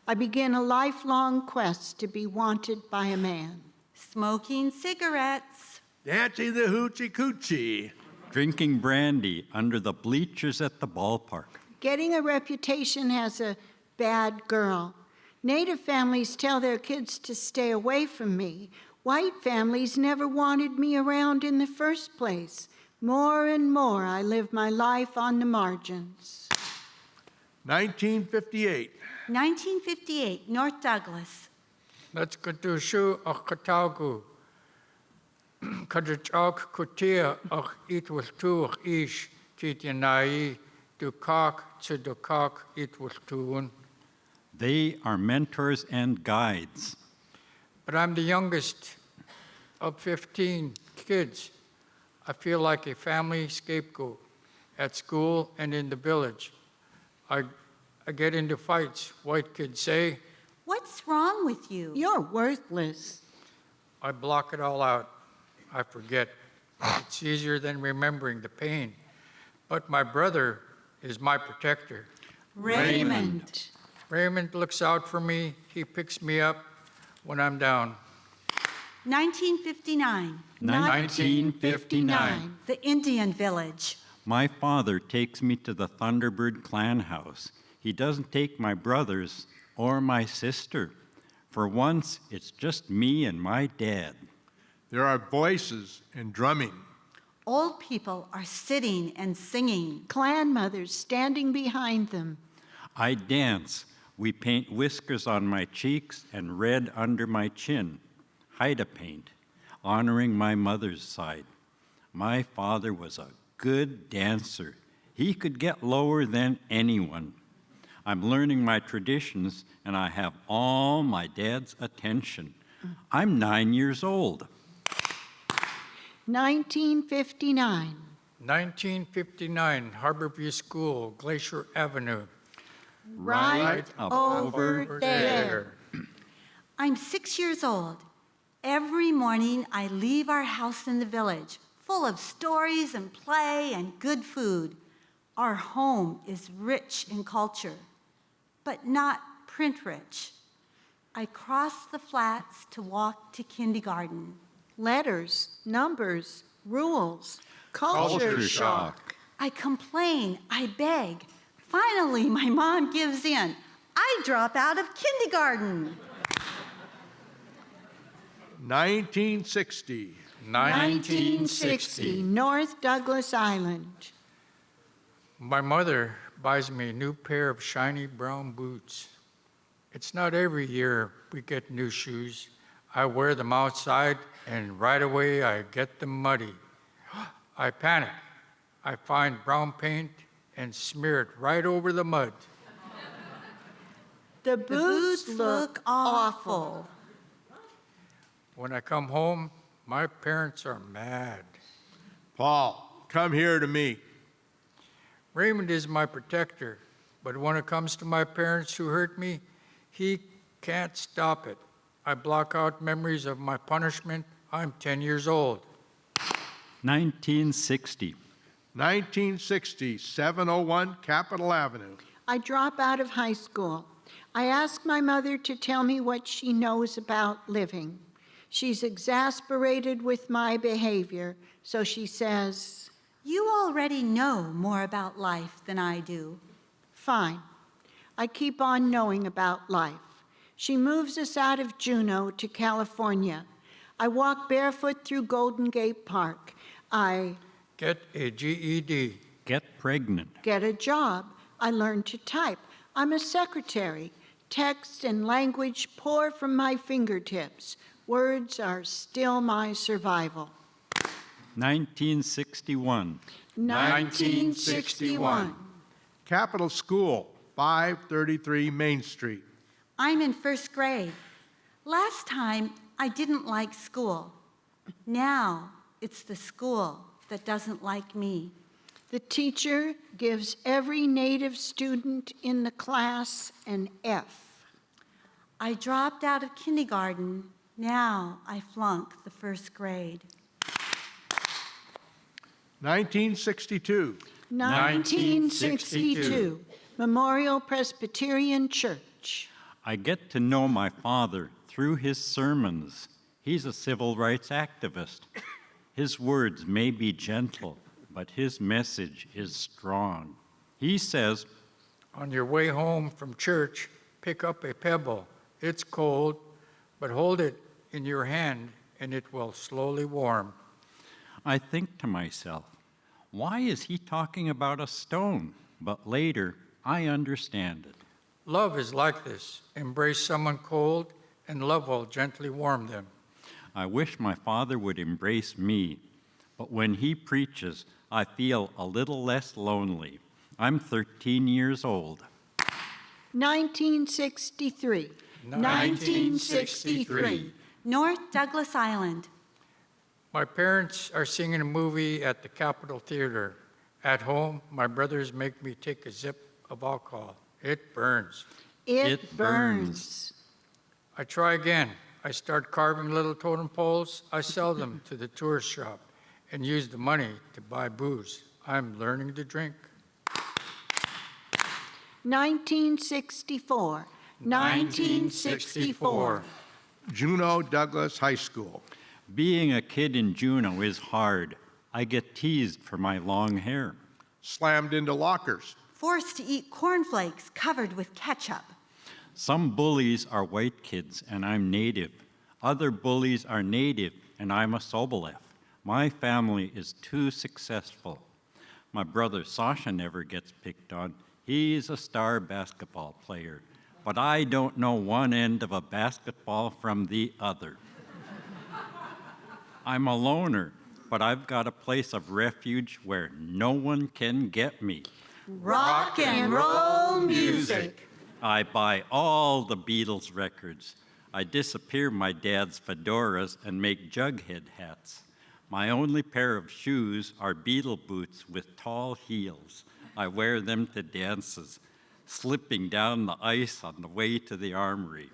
[SPEAKER 5] I begin a lifelong quest to be wanted by a man.
[SPEAKER 3] Smoking cigarettes.
[SPEAKER 4] Dancing the hoochie coochie.
[SPEAKER 6] Drinking brandy under the bleachers at the ballpark.
[SPEAKER 5] Getting a reputation as a bad girl. Native families tell their kids to stay away from me. White families never wanted me around in the first place. More and more, I live my life on the margins.
[SPEAKER 4] 1958.
[SPEAKER 3] 1958, North Douglas.
[SPEAKER 2] Let's go to Shu of Kataugu. Kadachok Kutia of it was two of ish, Titianai, Dukak, Tsidukak, it was two.
[SPEAKER 6] They are mentors and guides.
[SPEAKER 2] But I'm the youngest of 15 kids. I feel like a family scapegoat at school and in the village. I get into fights. White kids say,
[SPEAKER 3] What's wrong with you?
[SPEAKER 5] You're worthless.
[SPEAKER 2] I block it all out. I forget. It's easier than remembering the pain. But my brother is my protector.
[SPEAKER 3] Raymond.
[SPEAKER 2] Raymond looks out for me. He picks me up when I'm down.
[SPEAKER 3] 1959,
[SPEAKER 6] 1959.
[SPEAKER 3] the Indian village.
[SPEAKER 6] My father takes me to the Thunderbird clan house. He doesn't take my brothers or my sister. For once, it's just me and my dad.
[SPEAKER 4] There are voices and drumming.
[SPEAKER 3] Old people are sitting and singing.
[SPEAKER 5] Clan mothers standing behind them.
[SPEAKER 6] I dance. We paint whiskers on my cheeks and red under my chin. Haida paint, honoring my mother's side. My father was a good dancer. He could get lower than anyone. I'm learning my traditions, and I have all my dad's attention. I'm 9 years old.
[SPEAKER 5] 1959.
[SPEAKER 2] 1959, Harborview School, Glacier Avenue.
[SPEAKER 5] Right
[SPEAKER 6] up
[SPEAKER 5] over there.
[SPEAKER 3] I'm 6 years old. Every morning I leave our house in the village, full of stories and play and good food. Our home is rich in culture, but not print rich. I cross the flats to walk to kindergarten.
[SPEAKER 5] Letters, numbers, rules, culture shock.
[SPEAKER 3] I complain, I beg. Finally, my mom gives in. I drop out of kindergarten.
[SPEAKER 4] 1960.
[SPEAKER 5] 1960, North Douglas Island.
[SPEAKER 2] My mother buys me a new pair of shiny brown boots. It's not every year we get new shoes. I wear them outside, and right away I get them muddy. I panic. I find brown paint and smear it right over the mud.
[SPEAKER 5] The
[SPEAKER 3] The
[SPEAKER 5] boots look awful.
[SPEAKER 2] When I come home, my parents are mad.
[SPEAKER 4] Paul, come here to me.
[SPEAKER 2] Raymond is my protector, but when it comes to my parents who hurt me, he can't stop it. I block out memories of my punishment. I'm 10 years old.
[SPEAKER 6] 1960.
[SPEAKER 4] 1960, 701 Capitol Avenue.
[SPEAKER 5] I drop out of high school. I ask my mother to tell me what she knows about living. She's exasperated with my behavior, so she says,
[SPEAKER 3] You already know more about life than I do.
[SPEAKER 5] Fine. I keep on knowing about life. She moves us out of Juneau to California. I walk barefoot through Golden Gate Park. I
[SPEAKER 2] Get a GED.
[SPEAKER 6] Get pregnant.
[SPEAKER 5] get a job. I learn to type. I'm a secretary. Text and language pour from my fingertips. Words are still my survival.
[SPEAKER 6] 1961.
[SPEAKER 5] 1961.
[SPEAKER 4] Capitol School, 533 Main Street.
[SPEAKER 3] I'm in first grade. Last time, I didn't like school. Now, it's the school that doesn't like me.
[SPEAKER 5] The teacher gives every Native student in the class an F.
[SPEAKER 3] I dropped out of kindergarten. Now I flunk the first grade.
[SPEAKER 4] 1962.
[SPEAKER 5] 1962, Memorial Presbyterian Church.
[SPEAKER 6] I get to know my father through his sermons. He's a civil rights activist. His words may be gentle, but his message is strong. He says,
[SPEAKER 2] On your way home from church, pick up a pebble. It's cold, but hold it in your hand and it will slowly warm.
[SPEAKER 6] I think to myself, why is he talking about a stone? But later, I understand it.
[SPEAKER 2] Love is like this. Embrace someone cold, and love will gently warm them.
[SPEAKER 6] I wish my father would embrace me, but when he preaches, I feel a little less lonely. I'm 13 years old.
[SPEAKER 5] 1963. 1963.
[SPEAKER 3] North Douglas Island.
[SPEAKER 2] My parents are singing a movie at the Capitol Theater. At home, my brothers make me take a sip of alcohol. It burns.
[SPEAKER 5] It burns.
[SPEAKER 2] I try again. I start carving little totem poles. I sell them to the tourist shop and use the money to buy booze. I'm learning to drink.
[SPEAKER 5] 1964. 1964.
[SPEAKER 4] Juneau Douglas High School.
[SPEAKER 6] Being a kid in Juneau is hard. I get teased for my long hair.
[SPEAKER 4] Slammed into lockers.
[SPEAKER 3] Forced to eat cornflakes covered with ketchup.
[SPEAKER 6] Some bullies are white kids, and I'm Native. Other bullies are Native, and I'm a Soboleff. My family is too successful. My brother Sasha never gets picked on. He's a star basketball player, but I don't know one end of a basketball from the other. I'm a loner, but I've got a place of refuge where no one can get me.
[SPEAKER 3] Rock and roll music.
[SPEAKER 6] I buy all the Beatles records. I disappear my dad's fedoras and make jughead hats. My only pair of shoes are Beatle boots with tall heels. I wear them to dances, slipping down the ice on the way to the armory.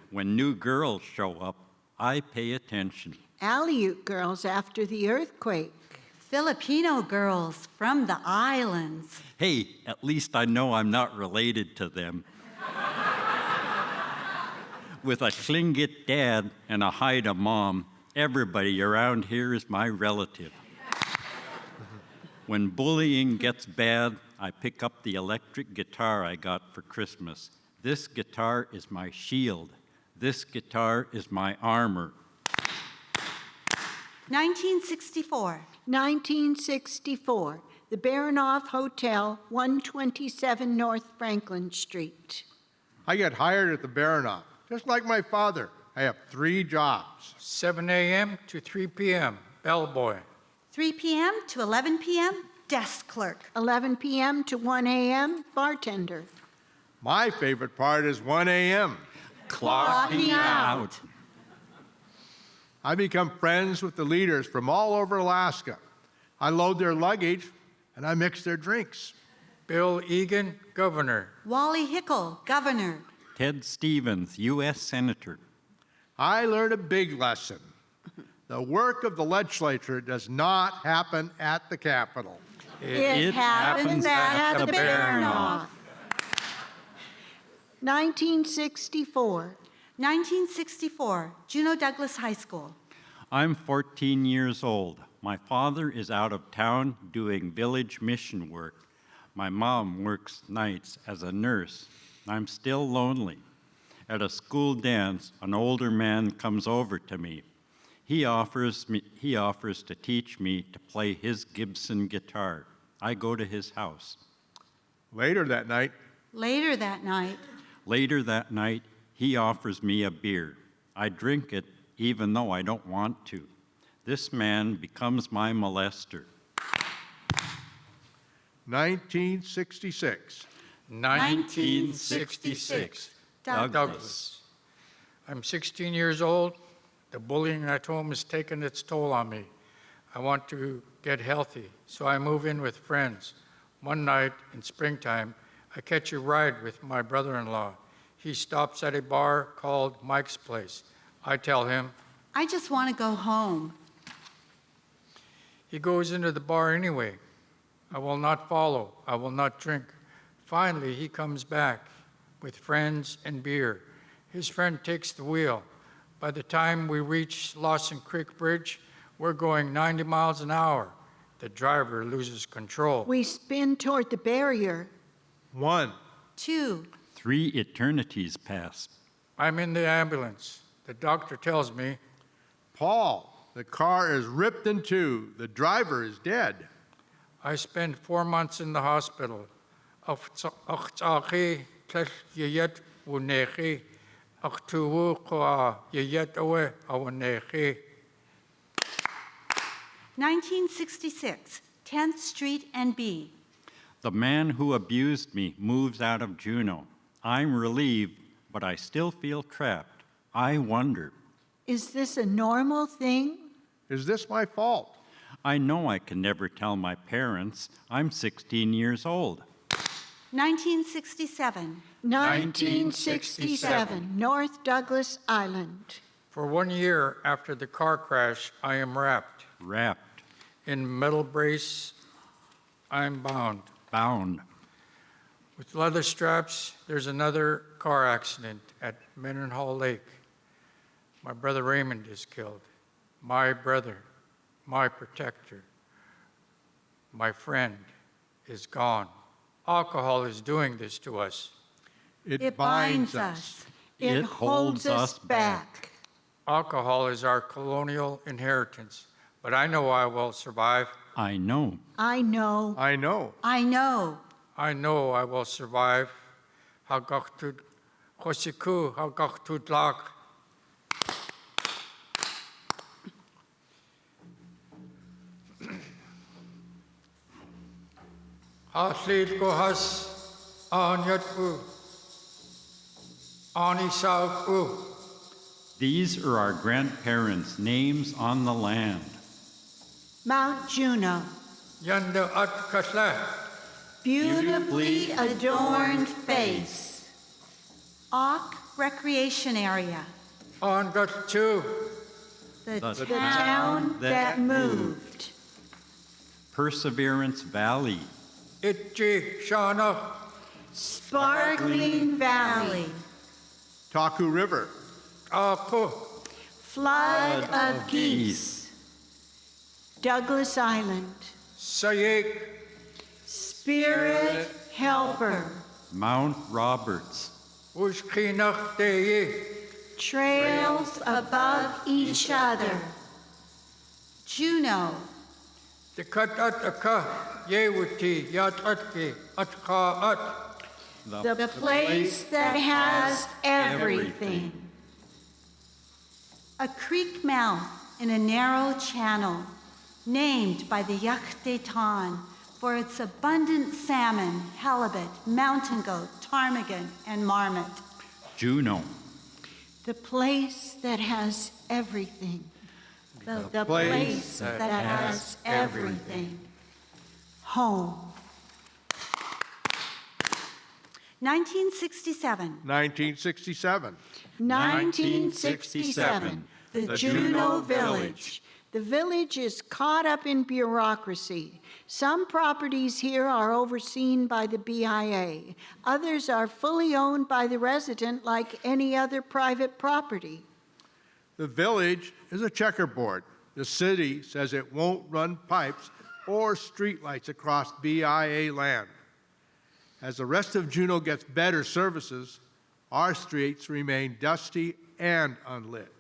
[SPEAKER 6] When new girls show up, I pay attention.
[SPEAKER 5] Aleut girls after the earthquake.
[SPEAKER 3] Filipino girls from the islands.
[SPEAKER 6] Hey, at least I know I'm not related to them. With a Tlingit dad and a Haida mom, everybody around here is my relative. When bullying gets bad, I pick up the electric guitar I got for Christmas. This guitar is my shield. This guitar is my armor.
[SPEAKER 3] 1964.
[SPEAKER 5] 1964, the Baranoff Hotel, 127 North Franklin Street.
[SPEAKER 4] I get hired at the Baranoff, just like my father. I have 3 jobs.
[SPEAKER 2] 7 a.m. to 3 p.m., bellboy.
[SPEAKER 3] 3 p.m. to 11 p.m., desk clerk.
[SPEAKER 5] 11 p.m. to 1 a.m., bartender.
[SPEAKER 4] My favorite part is 1 a.m.
[SPEAKER 3] Clocking out.
[SPEAKER 4] I become friends with the leaders from all over Alaska. I load their luggage, and I mix their drinks.
[SPEAKER 2] Bill Egan, governor.
[SPEAKER 3] Wally Hickle, governor.
[SPEAKER 6] Ted Stevens, U.S. Senator.
[SPEAKER 4] I learned a big lesson. The work of the legislature does not happen at the Capitol.
[SPEAKER 5] It happens at the Baranoff. 1964.
[SPEAKER 3] 1964, Juneau Douglas High School.
[SPEAKER 6] I'm 14 years old. My father is out of town doing village mission work. My mom works nights as a nurse. I'm still lonely. At a school dance, an older man comes over to me. He offers to teach me to play his Gibson guitar. I go to his house.
[SPEAKER 4] Later that night,
[SPEAKER 6] he offers me a beer. I drink it even though I don't want to. This man becomes my molester.
[SPEAKER 4] 1966.
[SPEAKER 2] 1966, Douglas. I'm 16 years old. The bullying at home has taken its toll on me. I want to get healthy, so I move in with friends. One night in springtime, I catch a ride with my brother-in-law. He stops at a bar called Mike's Place. I tell him,
[SPEAKER 3] I just want to go home.
[SPEAKER 2] he goes into the bar anyway. I will not follow. I will not drink. Finally, he comes back with friends and beer. His friend takes the wheel. By the time we reach Lawson Creek Bridge, we're going 90 miles an hour. The driver loses control.
[SPEAKER 5] We spin toward the barrier.
[SPEAKER 4] 1,
[SPEAKER 3] 2,
[SPEAKER 6] 3 eternities pass.
[SPEAKER 2] I'm in the ambulance. The doctor tells me,
[SPEAKER 4] Paul, the car is ripped in two. The driver is dead.
[SPEAKER 2] I spend 4 months in the hospital.
[SPEAKER 3] 1966, 10th Street and B.
[SPEAKER 6] The man who abused me moves out of Juneau. I'm relieved, but I still feel trapped. I wonder.
[SPEAKER 5] Is this a normal thing?
[SPEAKER 4] Is this my fault?
[SPEAKER 6] I know I can never tell my parents. I'm 16 years old.
[SPEAKER 3] 1967,
[SPEAKER 5] 1967, North Douglas Island.
[SPEAKER 2] For 1 year after the car crash, I am wrapped.
[SPEAKER 6] Wrapped,
[SPEAKER 2] In metal brace, I'm bound.
[SPEAKER 6] bound.
[SPEAKER 2] With leather straps, there's another car accident at Mendenhall Lake. My brother Raymond is killed. My brother, my protector, my friend is gone. Alcohol is doing this to us.
[SPEAKER 5] It binds us. It holds us back.
[SPEAKER 2] Alcohol is our colonial inheritance, but I know I will survive.
[SPEAKER 6] I know.
[SPEAKER 5] I know.
[SPEAKER 4] I know.
[SPEAKER 3] I know.
[SPEAKER 2] I know I will survive. Hagachtud Hosiku Hagachtud Lak. Haslid Kohas Aan Yátx'u Sáani.
[SPEAKER 6] These are our grandparents' names on the land.
[SPEAKER 5] Mount Juneau,
[SPEAKER 2] Yanda At Kasla.
[SPEAKER 5] beautifully adorned face.
[SPEAKER 3] Auk Recreation Area,
[SPEAKER 2] On Gatchu.
[SPEAKER 3] the
[SPEAKER 6] The
[SPEAKER 5] The
[SPEAKER 3] town.
[SPEAKER 5] town that moved.
[SPEAKER 6] Perseverance Valley,
[SPEAKER 2] Itchi Shana.
[SPEAKER 5] Sparkling Valley.
[SPEAKER 4] Taku River.
[SPEAKER 2] Aku.
[SPEAKER 5] Flood of geese. Douglas Island.
[SPEAKER 2] Sayek.
[SPEAKER 5] Spirit Helper.
[SPEAKER 6] Mount Roberts,
[SPEAKER 2] Ushkinach Dei.
[SPEAKER 5] Trails above each other.
[SPEAKER 3] Juneau,
[SPEAKER 2] The Katataka. Yewuti Yatratki Atka At.
[SPEAKER 5] The place that has everything.
[SPEAKER 3] a creek mouth in a narrow channel named by the Yacht'etan for its abundant salmon, halibut, mountain goat, ptarmigan, and marmot.
[SPEAKER 6] Juneau,
[SPEAKER 5] The place that has everything. The place that has everything. Home.
[SPEAKER 3] 1967,
[SPEAKER 4] 1967.
[SPEAKER 5] 1967. The Juneau Village. The village is caught up in bureaucracy. Some properties here are overseen by the BIA. Others are fully owned by the resident like any other private property.
[SPEAKER 4] The village is a checkerboard. The city says it won't run pipes or streetlights across BIA land. As the rest of Juneau gets better services, our streets remain dusty and unlit.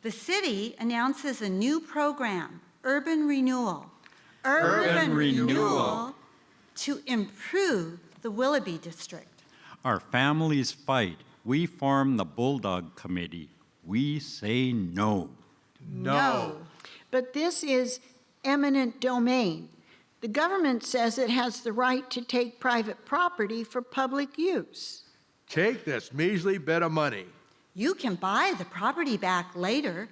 [SPEAKER 3] the city announces a new program, Urban Renewal.
[SPEAKER 6] Urban Renewal.
[SPEAKER 3] To improve the Willoughby district.
[SPEAKER 6] our families fight. We form the Bulldog Committee. We say no.
[SPEAKER 5] But this is eminent domain. The government says it has the right to take private property for public use.
[SPEAKER 4] Take this measly bit of money.
[SPEAKER 3] You can buy the property back later.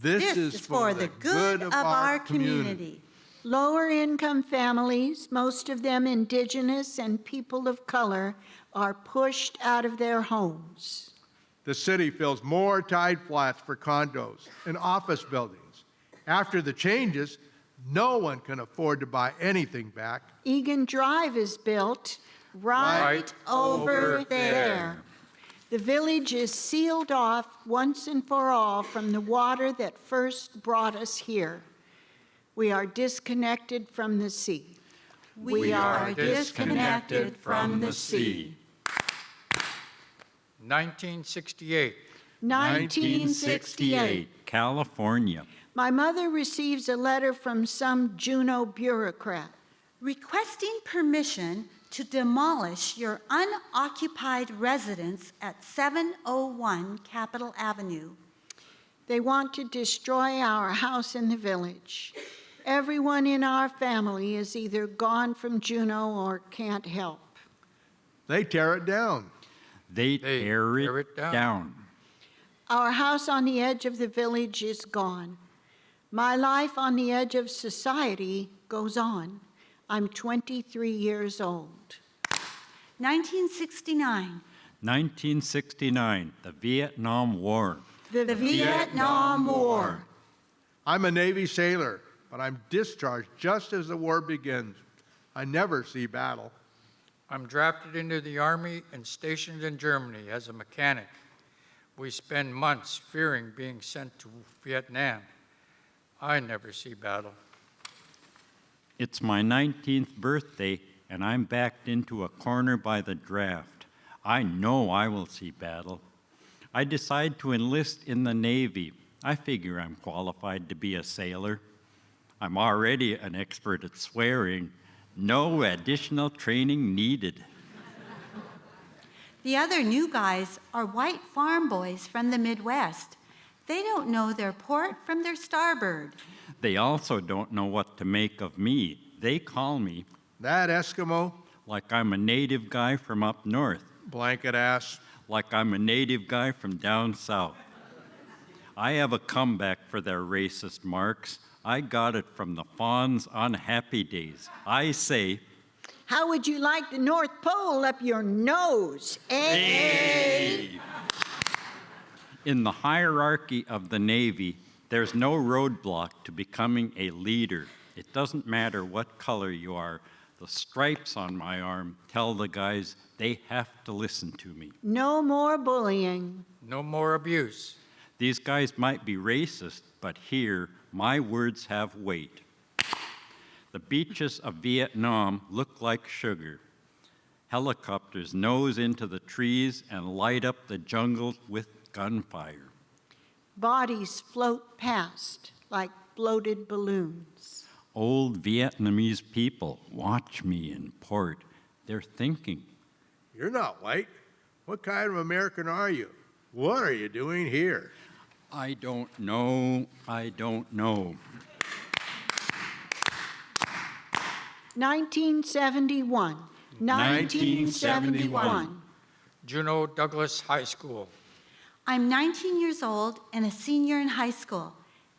[SPEAKER 4] This is for the good of our community.
[SPEAKER 5] Lower income families, most of them indigenous and people of color, are pushed out of their homes.
[SPEAKER 4] The city fills more tide flats for condos and office buildings. After the changes, no one can afford to buy anything back.
[SPEAKER 5] Egan Drive is built right over there. The village is sealed off once and for all from the water that first brought us here. We are disconnected from the sea.
[SPEAKER 3] We are disconnected from the sea.
[SPEAKER 2] 1968.
[SPEAKER 5] 1968.
[SPEAKER 6] California.
[SPEAKER 5] My mother receives a letter from some Juneau bureaucrat.
[SPEAKER 3] Requesting permission to demolish your unoccupied residence at 701 Capitol Avenue.
[SPEAKER 5] They want to destroy our house in the village. Everyone in our family is either gone from Juneau or can't help.
[SPEAKER 4] They tear it down.
[SPEAKER 6] They tear it down.
[SPEAKER 5] Our house on the edge of the village is gone. My life on the edge of society goes on. I'm 23 years old.
[SPEAKER 3] 1969.
[SPEAKER 6] 1969, the Vietnam War.
[SPEAKER 5] The Vietnam War.
[SPEAKER 4] I'm a Navy sailor, but I'm discharged just as the war begins. I never see battle.
[SPEAKER 2] I'm drafted into the Army and stationed in Germany as a mechanic. We spend months fearing being sent to Vietnam. I never see battle.
[SPEAKER 6] It's my 19th birthday, and I'm backed into a corner by the draft. I know I will see battle. I decide to enlist in the Navy. I figure I'm qualified to be a sailor. I'm already an expert at swearing. No additional training needed.
[SPEAKER 3] The other new guys are white farm boys from the Midwest. They don't know their port from their starboard.
[SPEAKER 6] They also don't know what to make of me. They call me
[SPEAKER 4] That Eskimo,
[SPEAKER 6] like I'm a native guy from up north,
[SPEAKER 4] blanket ass.
[SPEAKER 6] like I'm a native guy from down south. I have a comeback for their racist marks. I got it from the fawns on happy days. I say,
[SPEAKER 5] How would you like the North Pole up your nose?
[SPEAKER 6] hey! In the hierarchy of the Navy, there's no roadblock to becoming a leader. It doesn't matter what color you are. The stripes on my arm tell the guys they have to listen to me.
[SPEAKER 5] No more bullying.
[SPEAKER 2] No more abuse.
[SPEAKER 6] These guys might be racist, but here, my words have weight. The beaches of Vietnam look like sugar. Helicopters nose into the trees and light up the jungle with gunfire.
[SPEAKER 5] Bodies float past like bloated balloons.
[SPEAKER 6] Old Vietnamese people watch me in port. They're thinking,
[SPEAKER 4] You're not white. What kind of American are you? What are you doing here?
[SPEAKER 6] I don't know.
[SPEAKER 5] 1971. 1971.
[SPEAKER 2] Juneau Douglas High School.
[SPEAKER 3] I'm 19 years old and a senior in high school.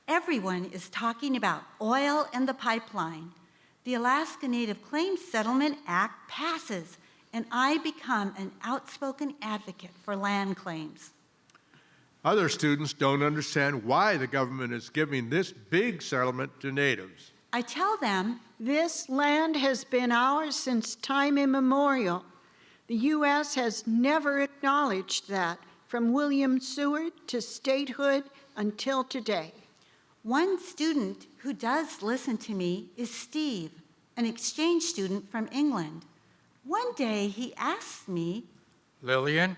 [SPEAKER 3] Everyone is talking about oil and the pipeline. The Alaska Native Claims Settlement Act passes, and I become an outspoken advocate for land claims.
[SPEAKER 4] Other students don't understand why the government is giving this big settlement to natives.
[SPEAKER 3] I tell them,
[SPEAKER 5] This land has been ours since time immemorial. The U.S. has never acknowledged that, from William Seward to statehood until today.
[SPEAKER 3] one student who does listen to me is Steve, an exchange student from England. One day he asks me,
[SPEAKER 2] Lillian,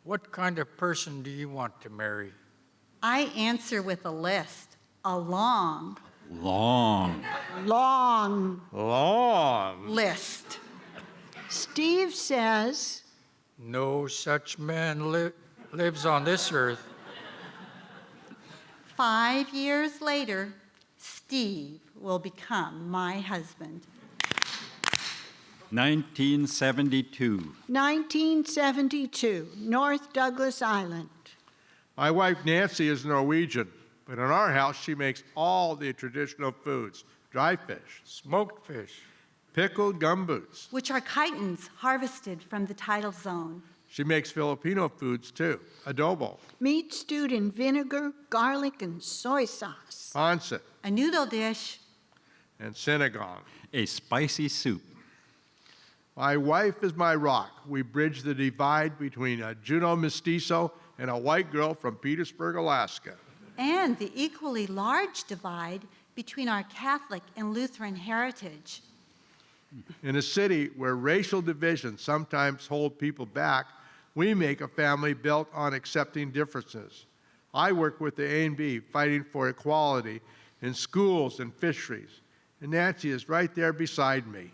[SPEAKER 2] what kind of person do you want to marry?
[SPEAKER 3] I answer with a list, a long
[SPEAKER 6] long.
[SPEAKER 3] list.
[SPEAKER 5] Steve says,
[SPEAKER 2] No such man lives on this earth.
[SPEAKER 3] 5 years later, Steve will become my husband.
[SPEAKER 6] 1972.
[SPEAKER 5] 1972, North Douglas Island.
[SPEAKER 4] My wife Nancy is Norwegian, but in our house she makes all the traditional foods: dry fish,
[SPEAKER 2] Smoked fish.
[SPEAKER 4] pickled gumboots.
[SPEAKER 3] Which are chitons harvested from the tidal zone.
[SPEAKER 4] She makes Filipino foods too: adobo,
[SPEAKER 5] Meat stewed in vinegar, garlic, and soy sauce.
[SPEAKER 4] pancit,
[SPEAKER 3] A noodle dish.
[SPEAKER 4] and sinigang.
[SPEAKER 6] A spicy soup.
[SPEAKER 4] My wife is my rock. We bridge the divide between a Juneau mestizo and a white girl from Petershoare, Alaska.
[SPEAKER 3] And the equally large divide between our Catholic and Lutheran heritage.
[SPEAKER 4] In a city where racial divisions sometimes hold people back, we make a family built on accepting differences. I work with the A&B fighting for equality in schools and fisheries, and Nancy is right there beside me.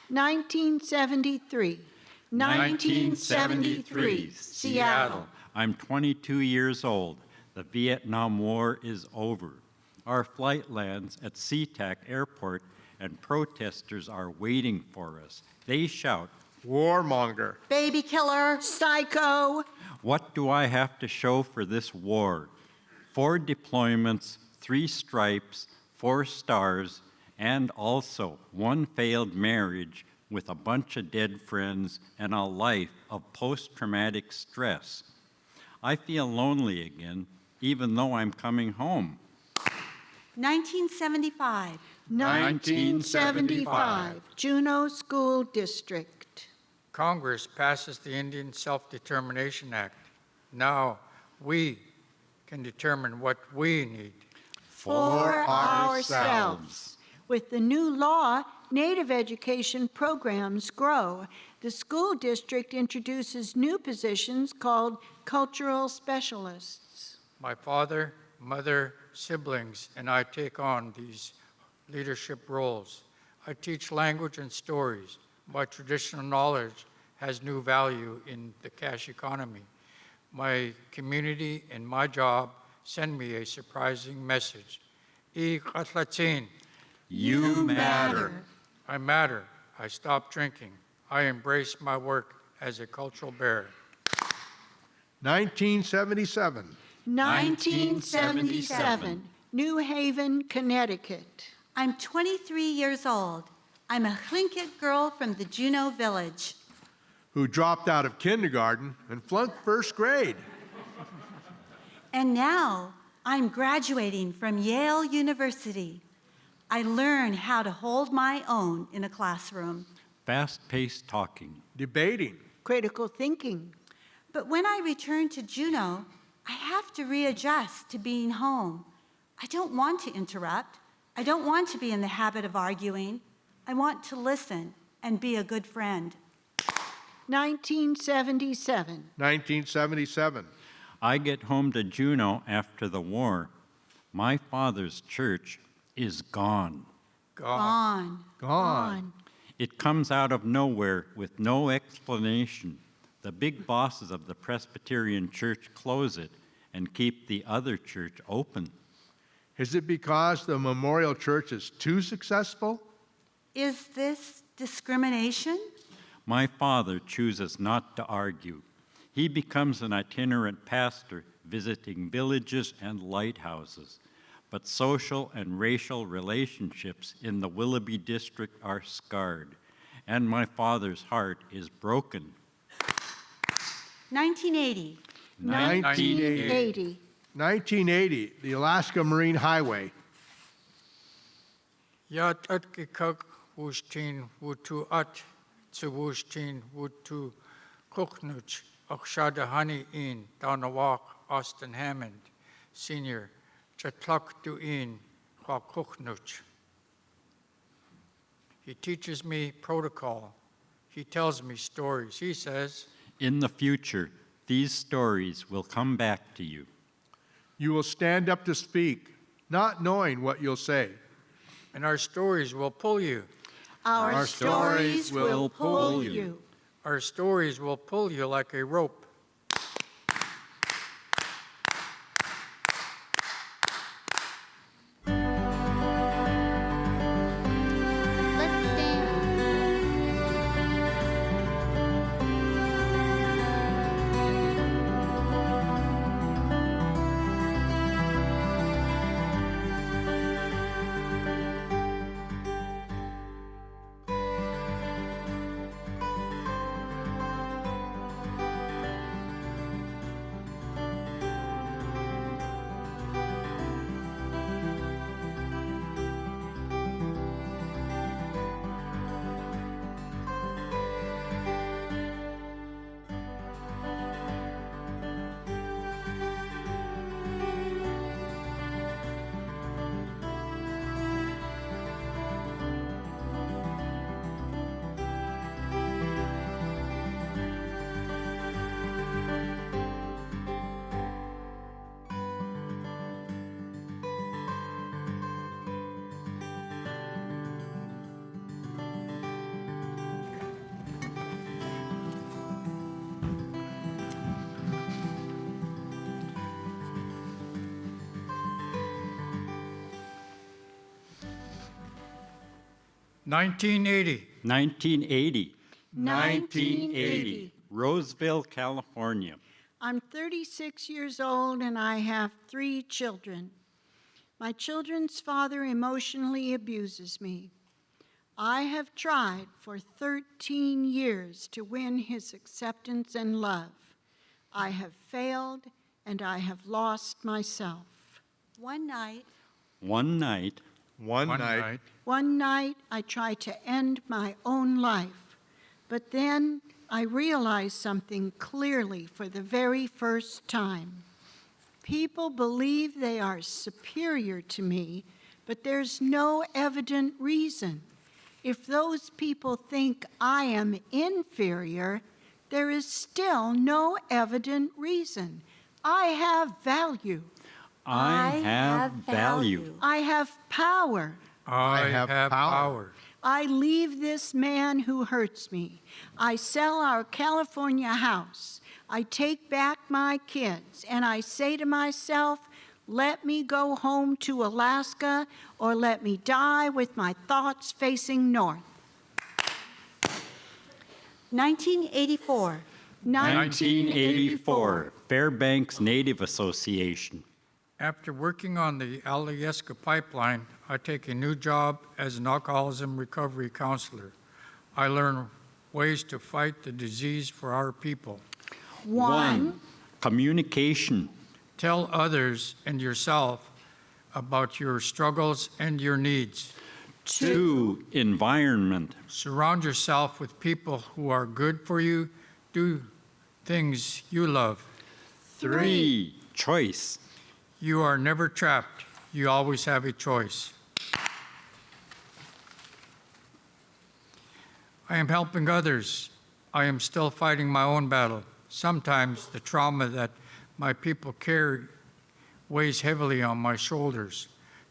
[SPEAKER 5] 1973. 1973, Seattle.
[SPEAKER 6] I'm 22 years old. The Vietnam War is over. Our flight lands at SeaTac Airport and protesters are waiting for us. They shout,
[SPEAKER 4] Warmonger.
[SPEAKER 3] Baby killer.
[SPEAKER 5] Psycho.
[SPEAKER 6] "What do I have to show for this war? 4 deployments, 3 stripes, 4 stars, and also 1 failed marriage with a bunch of dead friends and a life of post-traumatic stress. I feel lonely again, even though I'm coming home."
[SPEAKER 3] 1975.
[SPEAKER 5] 1975, Juneau School District.
[SPEAKER 2] Congress passes the Indian Self-Determination Act. Now we can determine what we need.
[SPEAKER 5] For ourselves. With the new law, Native education programs grow. The school district introduces new positions called cultural specialists.
[SPEAKER 2] My father, mother, siblings, and I take on these leadership roles. I teach language and stories. My traditional knowledge has new value in the Kaash economy. My community and my job send me a surprising message. I katlatin.
[SPEAKER 6] You matter.
[SPEAKER 2] I matter. I stopped drinking. I embrace my work as a cultural bearer.
[SPEAKER 4] 1977.
[SPEAKER 5] 1977, New Haven, Connecticut.
[SPEAKER 3] I'm 23 years old. I'm a Tlingit girl from the Juneau village.
[SPEAKER 4] Who dropped out of kindergarten and flunked first grade.
[SPEAKER 3] And now I'm graduating from Yale University. I learn how to hold my own in a classroom.
[SPEAKER 6] Fast-paced talking.
[SPEAKER 4] Debating.
[SPEAKER 5] Critical thinking.
[SPEAKER 3] But when I return to Juneau, I have to readjust to being home. I don't want to interrupt. I don't want to be in the habit of arguing. I want to listen and be a good friend.
[SPEAKER 5] 1977,
[SPEAKER 4] 1977.
[SPEAKER 6] I get home to Juneau after the war. My father's church is gone.
[SPEAKER 3] On.
[SPEAKER 4] Gone.
[SPEAKER 6] It comes out of nowhere with no explanation. The big bosses of the Presbyterian Church close it and keep the other church open.
[SPEAKER 4] Is it because the memorial church is too successful?
[SPEAKER 3] Is this discrimination?
[SPEAKER 6] My father chooses not to argue. He becomes an itinerant pastor visiting villages and lighthouses. But social and racial relationships in the Willoughby district are scarred, and my father's heart is broken.
[SPEAKER 3] 1980.
[SPEAKER 5] 1980,
[SPEAKER 4] 1980, the Alaska Marine Highway.
[SPEAKER 2] Yat at kikak wushtin wutu at tsuwushtin wutu kuknuch akshadahani in Donawak Austin Hammond, Senior, Chatlak duin Kwakuknuch. He teaches me protocol. He tells me stories. He says,
[SPEAKER 6] In the future, these stories will come back to you.
[SPEAKER 4] You will stand up to speak, not knowing what you'll say.
[SPEAKER 2] and our stories will pull you.
[SPEAKER 5] Our stories will pull you.
[SPEAKER 2] Our stories will pull you like a rope. 1980.
[SPEAKER 6] 1980.
[SPEAKER 5] 1980.
[SPEAKER 6] Roseville, California.
[SPEAKER 5] I'm 36 years old and I have 3 children. My children's father emotionally abuses me. I have tried for 13 years to win his acceptance and love. I have failed and I have lost myself.
[SPEAKER 3] One night,
[SPEAKER 4] One night,
[SPEAKER 5] One night I tried to end my own life, but then I realized something clearly for the very first time. People believe they are superior to me, but there's no evident reason. If those people think I am inferior, there is still no evident reason. I have value.
[SPEAKER 6] I have value.
[SPEAKER 5] I have power.
[SPEAKER 2] I have power.
[SPEAKER 5] I leave this man who hurts me. I sell our California house. I take back my kids, and I say to myself, let me go home to Alaska, or let me die with my thoughts facing north.
[SPEAKER 3] 1984.
[SPEAKER 6] 1984. Fairbanks Native Association.
[SPEAKER 2] After working on the Alaska pipeline, I take a new job as an alcoholism recovery counselor. I learn ways to fight the disease for our people.
[SPEAKER 6] 1. Communication.
[SPEAKER 2] Tell others and yourself about your struggles and your needs.
[SPEAKER 6] 2. Environment.
[SPEAKER 2] Surround yourself with people who are good for you. Do things you love.
[SPEAKER 6] 3. Choice.
[SPEAKER 2] You are never trapped. You always have a choice. I am helping others. I am still fighting my own battle. Sometimes the trauma that my people carry weighs heavily on my shoulders.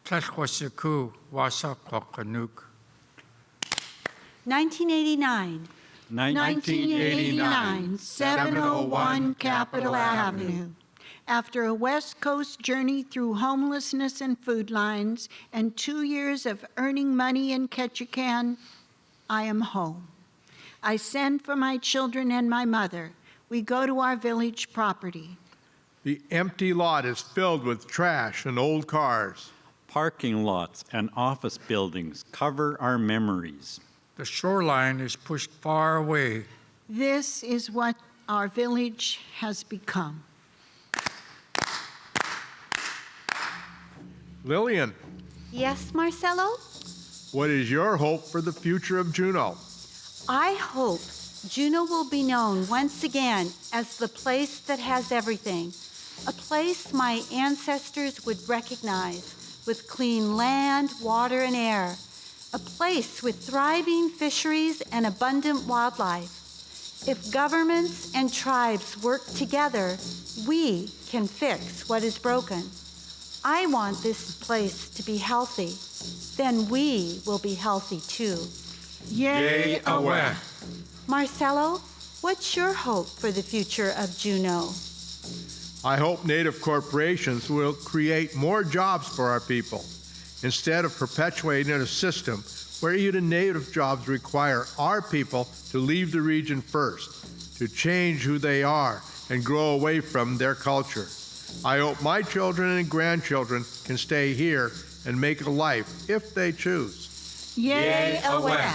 [SPEAKER 3] 1989.
[SPEAKER 5] 1989, 701 Capitol Avenue. After a West Coast journey through homelessness and food lines and 2 years of earning money in Ketchikan, I am home. I send for my children and my mother. We go to our village property.
[SPEAKER 4] the empty lot is filled with trash and old cars.
[SPEAKER 6] Parking lots and office buildings cover our memories.
[SPEAKER 2] The shoreline is pushed far away.
[SPEAKER 5] This is what our village has become.
[SPEAKER 4] Lillian,
[SPEAKER 3] Yes, Marcelo?
[SPEAKER 4] what is your hope for the future of Juneau?
[SPEAKER 3] I hope Juneau will be known once again as the place that has everything, a place my ancestors would recognize with clean land, water, and air, a place with thriving fisheries and abundant wildlife. If governments and tribes work together, we can fix what is broken. I want this place to be healthy. Then we will be healthy too.
[SPEAKER 5] Yay,
[SPEAKER 2] away.
[SPEAKER 3] Marcelo, what's your hope for the future of Juneau?
[SPEAKER 4] I hope Native corporations will create more jobs for our people instead of perpetuating a system where even Native jobs require our people to leave the region first, to change who they are and grow away from their culture. I hope my children and grandchildren can stay here and make a life if they choose.
[SPEAKER 5] Yay, away.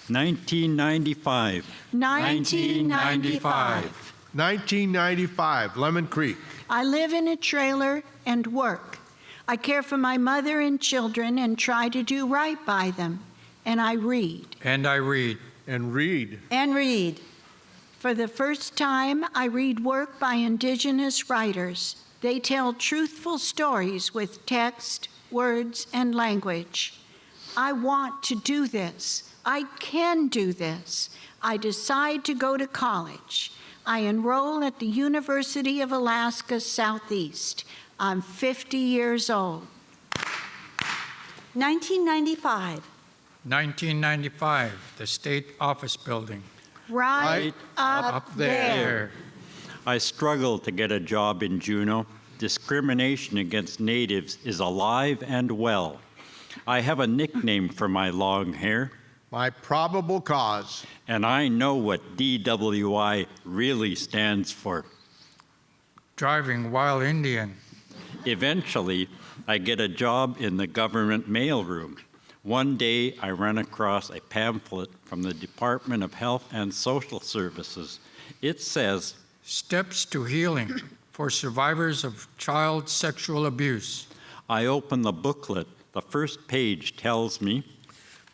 [SPEAKER 6] 1995.
[SPEAKER 5] 1995.
[SPEAKER 4] 1995, Lemon Creek.
[SPEAKER 5] I live in a trailer and work. I care for my mother and children and try to do right by them. And I read.
[SPEAKER 2] And I read.
[SPEAKER 4] And read.
[SPEAKER 3] And read.
[SPEAKER 5] For the first time, I read work by Indigenous writers. They tell truthful stories with text, words, and language. I want to do this. I can do this. I decide to go to college. I enroll at the University of Alaska Southeast. I'm 50 years old.
[SPEAKER 3] 1995.
[SPEAKER 2] 1995, the State Office Building.
[SPEAKER 5] Right up there.
[SPEAKER 6] I struggled to get a job in Juneau. discrimination against natives is alive and well. I have a nickname for my long hair,
[SPEAKER 4] My probable cause.
[SPEAKER 6] and I know what DWI really stands for.
[SPEAKER 2] Driving wild Indian.
[SPEAKER 6] Eventually, I get a job in the government mailroom. One day, I run across a pamphlet from the Department of Health and Social Services. It says,
[SPEAKER 2] Steps to healing for survivors of child sexual abuse.
[SPEAKER 6] I open the booklet. The first page tells me,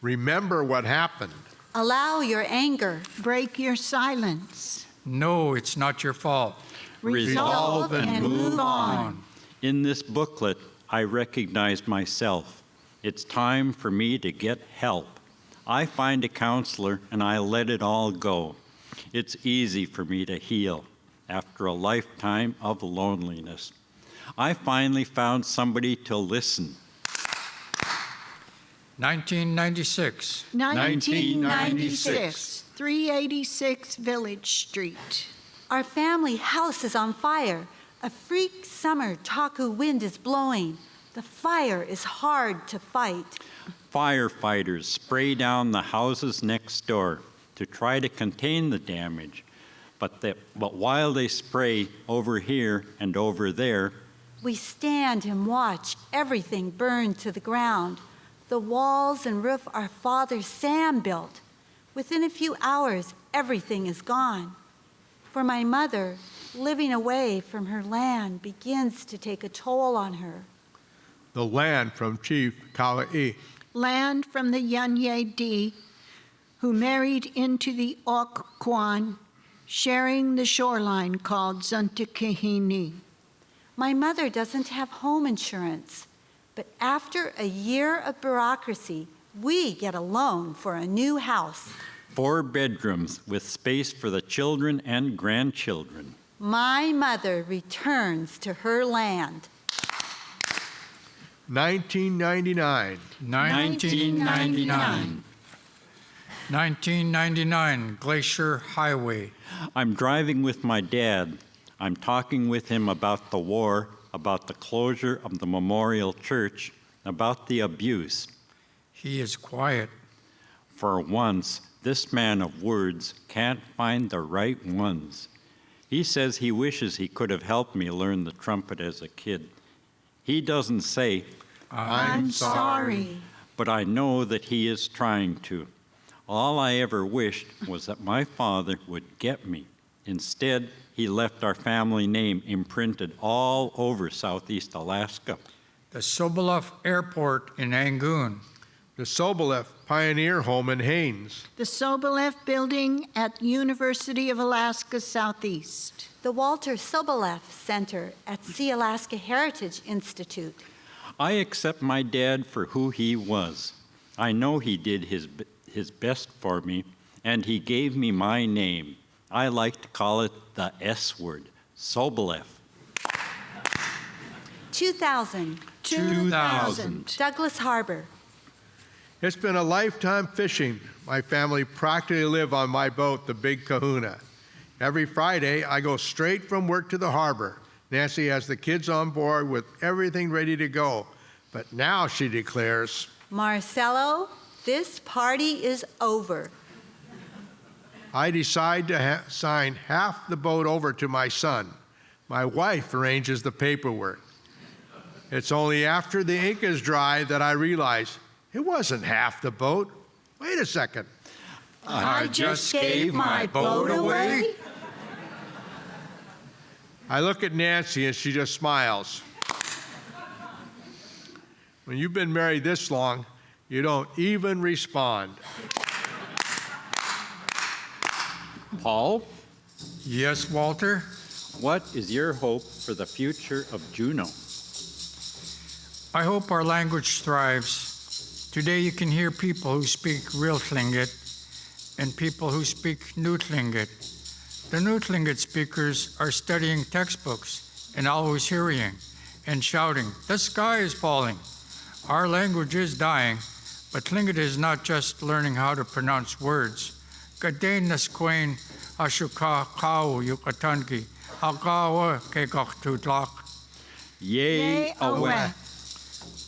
[SPEAKER 4] Remember what happened.
[SPEAKER 3] Allow your anger.
[SPEAKER 5] Break your silence.
[SPEAKER 2] No, it's not your fault.
[SPEAKER 6] Resolve
[SPEAKER 3] and move on.
[SPEAKER 6] in this booklet, I recognize myself. It's time for me to get help. I find a counselor and I let it all go. It's easy for me to heal after a lifetime of loneliness. I finally found somebody to listen.
[SPEAKER 2] 1996.
[SPEAKER 5] 1996, 386 Village Street.
[SPEAKER 3] Our family house is on fire. A freak summer taku wind is blowing. The fire is hard to fight.
[SPEAKER 6] Firefighters spray down the houses next door to try to contain the damage. But while they spray over here and over there,
[SPEAKER 3] We stand and watch everything burn to the ground. The walls and roof our father Sam built. Within a few hours, everything is gone. For my mother, living away from her land begins to take a toll on her.
[SPEAKER 4] The land from Chief Kauai.
[SPEAKER 5] Land from the Yanyedi, who married into the Okwan, sharing the shoreline called Zuntakahini.
[SPEAKER 3] My mother doesn't have home insurance, but after a year of bureaucracy, we get a loan for a new house.
[SPEAKER 6] 4 bedrooms with space for the children and grandchildren.
[SPEAKER 3] My mother returns to her land.
[SPEAKER 4] 1999.
[SPEAKER 2] 1999. 1999, Glacier Highway.
[SPEAKER 6] I'm driving with my dad. I'm talking with him about the war, about the closure of the memorial church, about the abuse.
[SPEAKER 2] He is quiet.
[SPEAKER 6] For once, this man of words can't find the right ones. He says he wishes he could have helped me learn the trumpet as a kid. He doesn't say,
[SPEAKER 5] I'm sorry.
[SPEAKER 6] but I know that he is trying to. All I ever wished was that my father would get me. Instead, he left our family name imprinted all over Southeast Alaska.
[SPEAKER 2] The Soboleff Airport in Angoon.
[SPEAKER 4] The Soboleff Pioneer Home in Haines.
[SPEAKER 5] The Soboleff Building at University of Alaska Southeast.
[SPEAKER 3] The Walter Soboleff Center at Sea Alaska Heritage Institute.
[SPEAKER 6] I accept my dad for who he was. I know he did his best for me, and he gave me my name. I like to call it the S word, Soboleff.
[SPEAKER 3] 2000,
[SPEAKER 2] 2000.
[SPEAKER 3] Douglas Harbor.
[SPEAKER 4] It's been a lifetime fishing. My family practically live on my boat, the Big Kahuna. Every Friday, I go straight from work to the harbor. Nancy has the kids on board with everything ready to go. But now she declares,
[SPEAKER 3] Marcelo, this party is over.
[SPEAKER 4] I decide to sign half the boat over to my son. My wife arranges the paperwork. It's only after the ink is dry that I realize it wasn't half the boat. Wait a second.
[SPEAKER 3] I just gave my boat away?
[SPEAKER 4] I look at Nancy and she just smiles. When you've been married this long, you don't even respond.
[SPEAKER 6] Paul,
[SPEAKER 2] Yes, Walter?
[SPEAKER 6] what is your hope for the future of Juneau?
[SPEAKER 2] I hope our language thrives. Today you can hear people who speak real Tlingit and people who speak New Tlingit. The New Tlingit speakers are studying textbooks and always hearing and shouting, "The sky is falling." Our language is dying, but Tlingit is not just learning how to pronounce words. Gaden naskwain ashuka kau yukatanki, hakawa kekach tutlak.
[SPEAKER 6] Yea, away.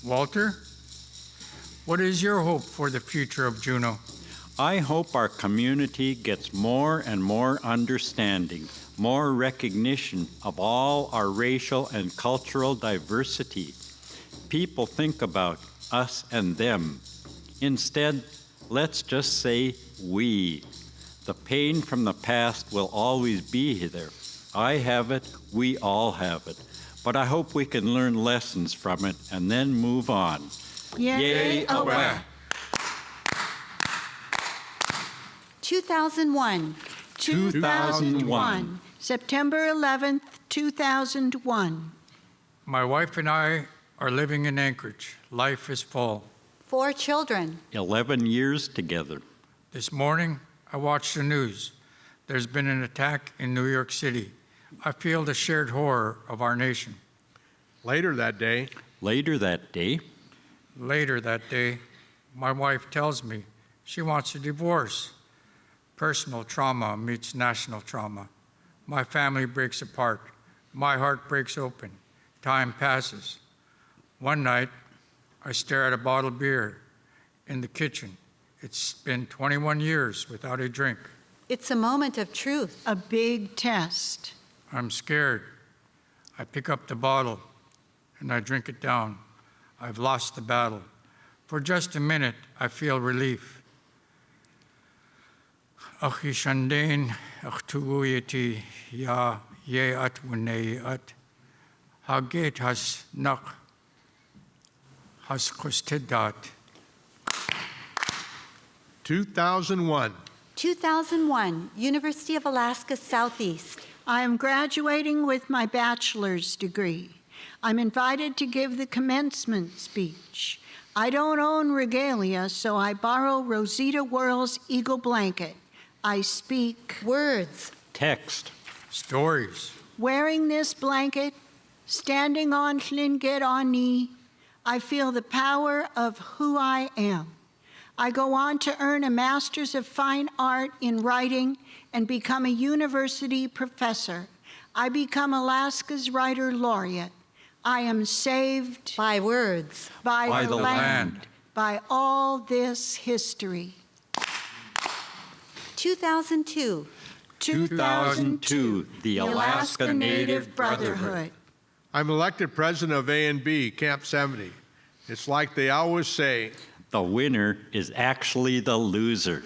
[SPEAKER 2] Walter, what is your hope for the future of Juneau?
[SPEAKER 6] I hope our community gets more and more understanding, more recognition of all our racial and cultural diversity. People think about us and them. Instead, let's just say we. The pain from the past will always be there. I have it, we all have it. But I hope we can learn lessons from it and then move on.
[SPEAKER 5] Yea, away.
[SPEAKER 3] 2001.
[SPEAKER 6] 2001.
[SPEAKER 5] September 11th, 2001.
[SPEAKER 2] My wife and I are living in Anchorage. Life is full.
[SPEAKER 3] 4 children.
[SPEAKER 6] 11 years together.
[SPEAKER 2] This morning, I watched the news. There's been an attack in New York City. I feel the shared horror of our nation.
[SPEAKER 4] Later that day,
[SPEAKER 6] Later that day,
[SPEAKER 2] my wife tells me she wants a divorce. Personal trauma meets national trauma. My family breaks apart. My heart breaks open. Time passes. One night, I stare at a bottle of beer in the kitchen. It's been 21 years without a drink.
[SPEAKER 3] It's a moment of truth.
[SPEAKER 5] A big test.
[SPEAKER 2] I'm scared. I pick up the bottle and I drink it down. I've lost the battle. For just a minute, I feel relief. Ach ishandein ach tuuyeti ya ye at wunei at haget has nak has kostedat.
[SPEAKER 4] 2001.
[SPEAKER 3] 2001, University of Alaska Southeast.
[SPEAKER 5] I am graduating with my bachelor's degree. I'm invited to give the commencement speech. I don't own regalia, so I borrow Rosita Whirl's eagle blanket. I speak
[SPEAKER 3] Words.
[SPEAKER 6] text,
[SPEAKER 2] Stories.
[SPEAKER 5] wearing this blanket, standing on Khinkaduneek, I feel the power of who I am. I go on to earn a Master's of Fine Art in Writing and become a university professor. I become Alaska's Writer Laureate. I am saved
[SPEAKER 3] By words.
[SPEAKER 5] by
[SPEAKER 2] the land.
[SPEAKER 5] by all this history.
[SPEAKER 3] 2002.
[SPEAKER 6] 2002, the Alaska Native Brotherhood.
[SPEAKER 4] I'm elected president of A&B, Camp 70. It's like they always say,
[SPEAKER 6] The winner is actually the loser.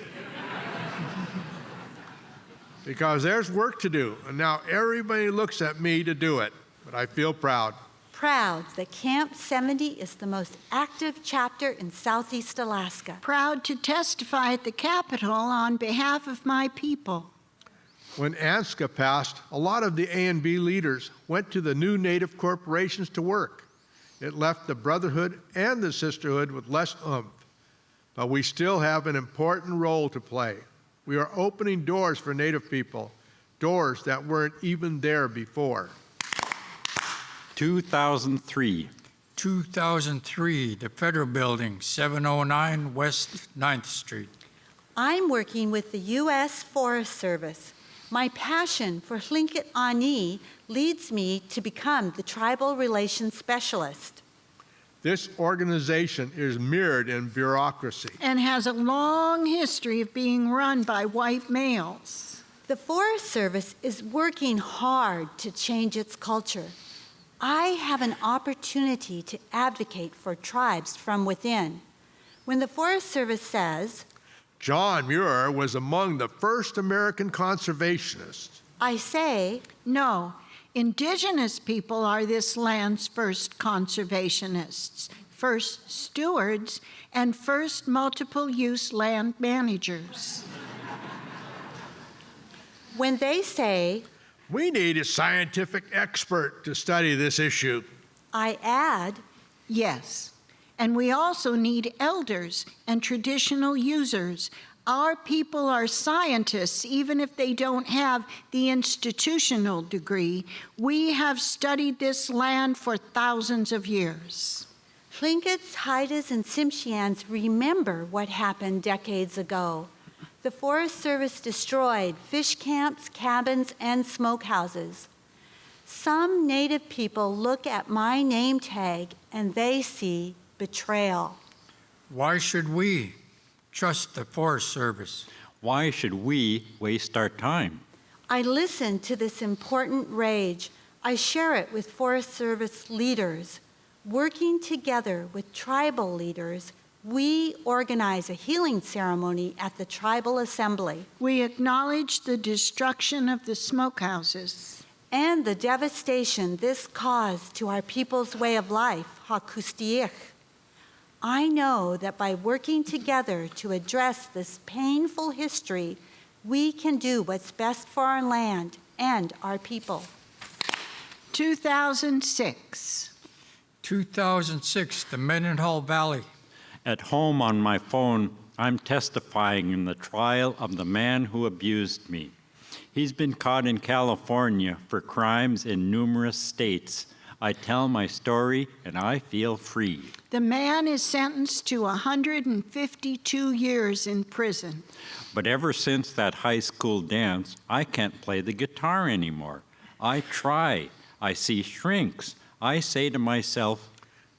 [SPEAKER 4] because there's work to do, and now everybody looks at me to do it, but I feel proud.
[SPEAKER 3] Proud that Camp 70 is the most active chapter in Southeast Alaska.
[SPEAKER 5] Proud to testify at the Capitol on behalf of my people.
[SPEAKER 4] When ANSCA passed, a lot of the A&B leaders went to the new Native corporations to work. It left the brotherhood and the sisterhood with less oomph. But we still have an important role to play. We are opening doors for Native people, doors that weren't even there before.
[SPEAKER 6] 2003,
[SPEAKER 2] 2003, the Federal Building, 709 West 9th Street.
[SPEAKER 3] I'm working with the U.S. Forest Service. My passion for Khinkaduneek leads me to become the Tribal Relations Specialist.
[SPEAKER 4] This organization is mirrored in bureaucracy.
[SPEAKER 5] And has a long history of being run by white males.
[SPEAKER 3] The Forest Service is working hard to change its culture. I have an opportunity to advocate for tribes from within. When the Forest Service says,
[SPEAKER 4] John Muir was among the first American conservationists.
[SPEAKER 3] I say,
[SPEAKER 5] No, indigenous people are this land's first conservationists, first stewards, and first multiple-use land managers.
[SPEAKER 3] when they say,
[SPEAKER 4] We need a scientific expert to study this issue.
[SPEAKER 3] I add,
[SPEAKER 5] Yes, and we also need elders and traditional users. Our people are scientists, even if they don't have the institutional degree. We have studied this land for thousands of years.
[SPEAKER 3] Tlinkits, Haidas, and Tsimshians remember what happened decades ago. The Forest Service destroyed fish camps, cabins, and smokehouses. Some Native people look at my name tag and they see betrayal.
[SPEAKER 2] Why should we trust the Forest Service?
[SPEAKER 6] Why should we waste our time?
[SPEAKER 3] I listen to this important rage. I share it with Forest Service leaders. Working together with tribal leaders, we organize a healing ceremony at the tribal assembly
[SPEAKER 5] We acknowledge the destruction of the smokehouses.
[SPEAKER 3] and the devastation this caused to our people's way of life, Hakustiich. I know that by working together to address this painful history, we can do what's best for our land and our people.
[SPEAKER 5] 2006.
[SPEAKER 2] 2006, the Mendenhall Valley.
[SPEAKER 6] At home on my phone, I'm testifying in the trial of the man who abused me. He's been caught in California for crimes in numerous states. I tell my story and I feel free.
[SPEAKER 5] The man is sentenced to 152 years in prison.
[SPEAKER 6] But ever since that high school dance, I can't play the guitar anymore. I try. I see shrinks. I say to myself,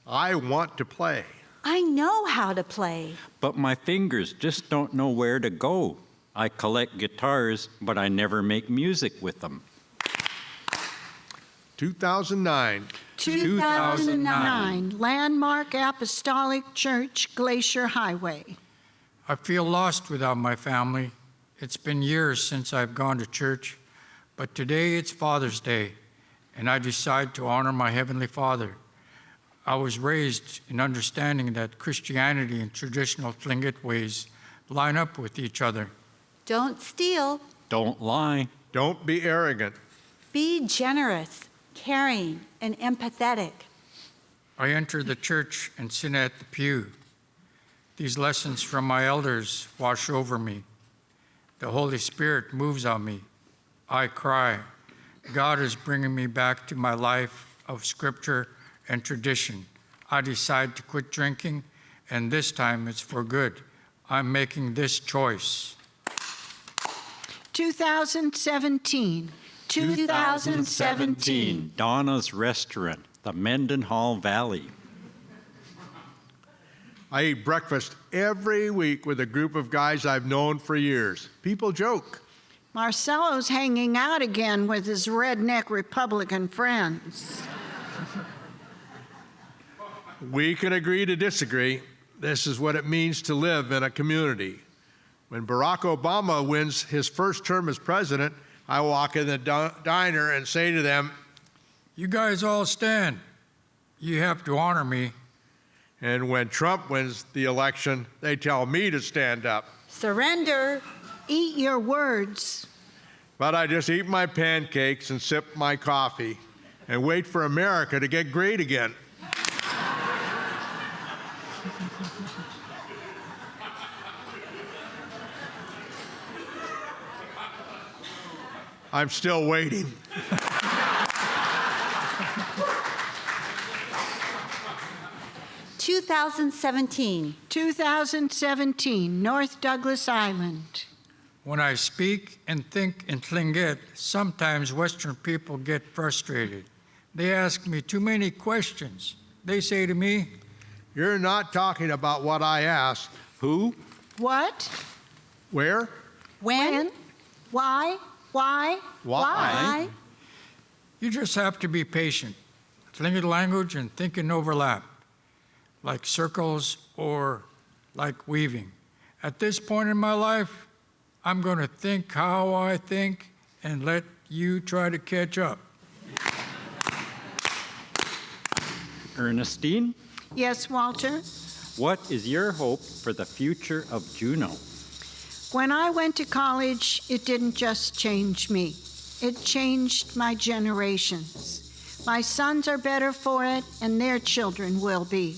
[SPEAKER 4] I want to play.
[SPEAKER 3] I know how to play.
[SPEAKER 6] but my fingers just don't know where to go. I collect guitars, but I never make music with them.
[SPEAKER 4] 2009.
[SPEAKER 5] 2009, Landmark Apostolic Church, Glacier Highway.
[SPEAKER 2] I feel lost without my family. It's been years since I've gone to church, but today it's Father's Day, and I decide to honor my Heavenly Father. I was raised in understanding that Christianity and traditional Tlingit ways line up with each other.
[SPEAKER 3] Don't steal.
[SPEAKER 6] Don't lie.
[SPEAKER 4] Don't be arrogant.
[SPEAKER 3] Be generous, caring, and empathetic.
[SPEAKER 2] I enter the church and sit at the pew. These lessons from my elders wash over me. The Holy Spirit moves on me. I cry. God is bringing me back to my life of scripture and tradition. I decide to quit drinking, and this time it's for good. I'm making this choice.
[SPEAKER 5] 2017. 2017.
[SPEAKER 6] Donna's Restaurant, the Mendenhall Valley.
[SPEAKER 4] I eat breakfast every week with a group of guys I've known for years. People joke.
[SPEAKER 5] Marcelo's hanging out again with his redneck Republican friends.
[SPEAKER 4] We can agree to disagree. This is what it means to live in a community. When Barack Obama wins his first term as president, I walk in the diner and say to them,
[SPEAKER 2] You guys all stand. You have to honor me.
[SPEAKER 4] and when Trump wins the election, they tell me to stand up.
[SPEAKER 3] Surrender.
[SPEAKER 5] Eat your words.
[SPEAKER 4] But I just eat my pancakes and sip my coffee and wait for America to get great again. I'm still waiting.
[SPEAKER 3] Two 2017.
[SPEAKER 5] 2017, North Douglas Island.
[SPEAKER 2] When I speak and think in Tlingit, sometimes Western people get frustrated. They ask me too many questions. They say to me,
[SPEAKER 4] You're not talking about what I asked.
[SPEAKER 6] Who?
[SPEAKER 5] What?
[SPEAKER 4] Where?
[SPEAKER 3] When?
[SPEAKER 5] Why? Why?
[SPEAKER 4] Why?
[SPEAKER 2] you just have to be patient. Tlingit language and thinking overlap, like circles or like weaving. At this point in my life, I'm going to think how I think and let you try to catch up.
[SPEAKER 6] Ernestine?
[SPEAKER 5] Yes, Walter?
[SPEAKER 6] What is your hope for the future of Juneau?
[SPEAKER 5] When I went to college, it didn't just change me. It changed my generations. My sons are better for it, and their children will be.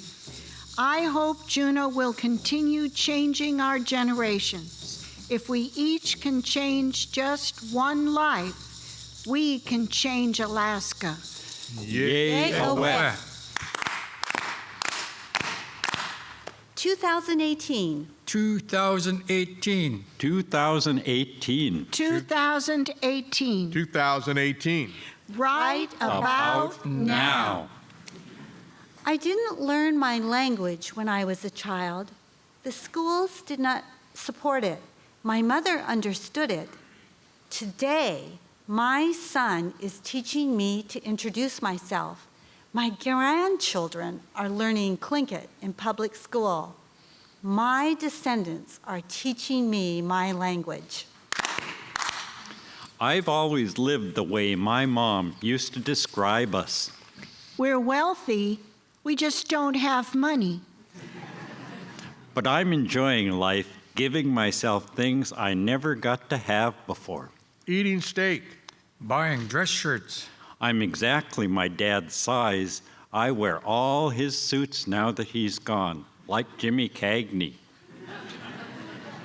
[SPEAKER 5] I hope Juneau will continue changing our generations. If we each can change just one life, we can change Alaska.
[SPEAKER 6] Yay away.
[SPEAKER 3] 2018.
[SPEAKER 2] 2018.
[SPEAKER 6] 2018.
[SPEAKER 5] 2018.
[SPEAKER 4] 2018.
[SPEAKER 5] right about now.
[SPEAKER 3] I didn't learn my language when I was a child. The schools did not support it. My mother understood it. Today, my son is teaching me to introduce myself. My grandchildren are learning Tlingit in public school. My descendants are teaching me my language.
[SPEAKER 6] I've always lived the way my mom used to describe us.
[SPEAKER 5] We're wealthy, we just don't have money.
[SPEAKER 6] But I'm enjoying life, giving myself things I never got to have before.
[SPEAKER 4] Eating steak.
[SPEAKER 2] Buying dress shirts.
[SPEAKER 6] I'm exactly my dad's size. I wear all his suits now that he's gone, like Jimmy Cagney.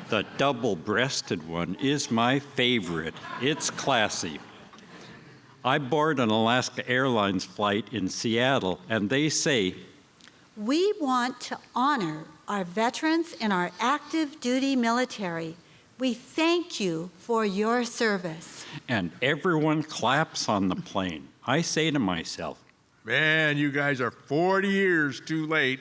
[SPEAKER 6] The double-breasted one is my favorite. It's classy. I board an Alaska Airlines flight in Seattle, and they say,
[SPEAKER 3] We want to honor our veterans and our active duty military. We thank you for your service.
[SPEAKER 6] and everyone claps on the plane. I say to myself,
[SPEAKER 4] Man, you guys are 40 years too late.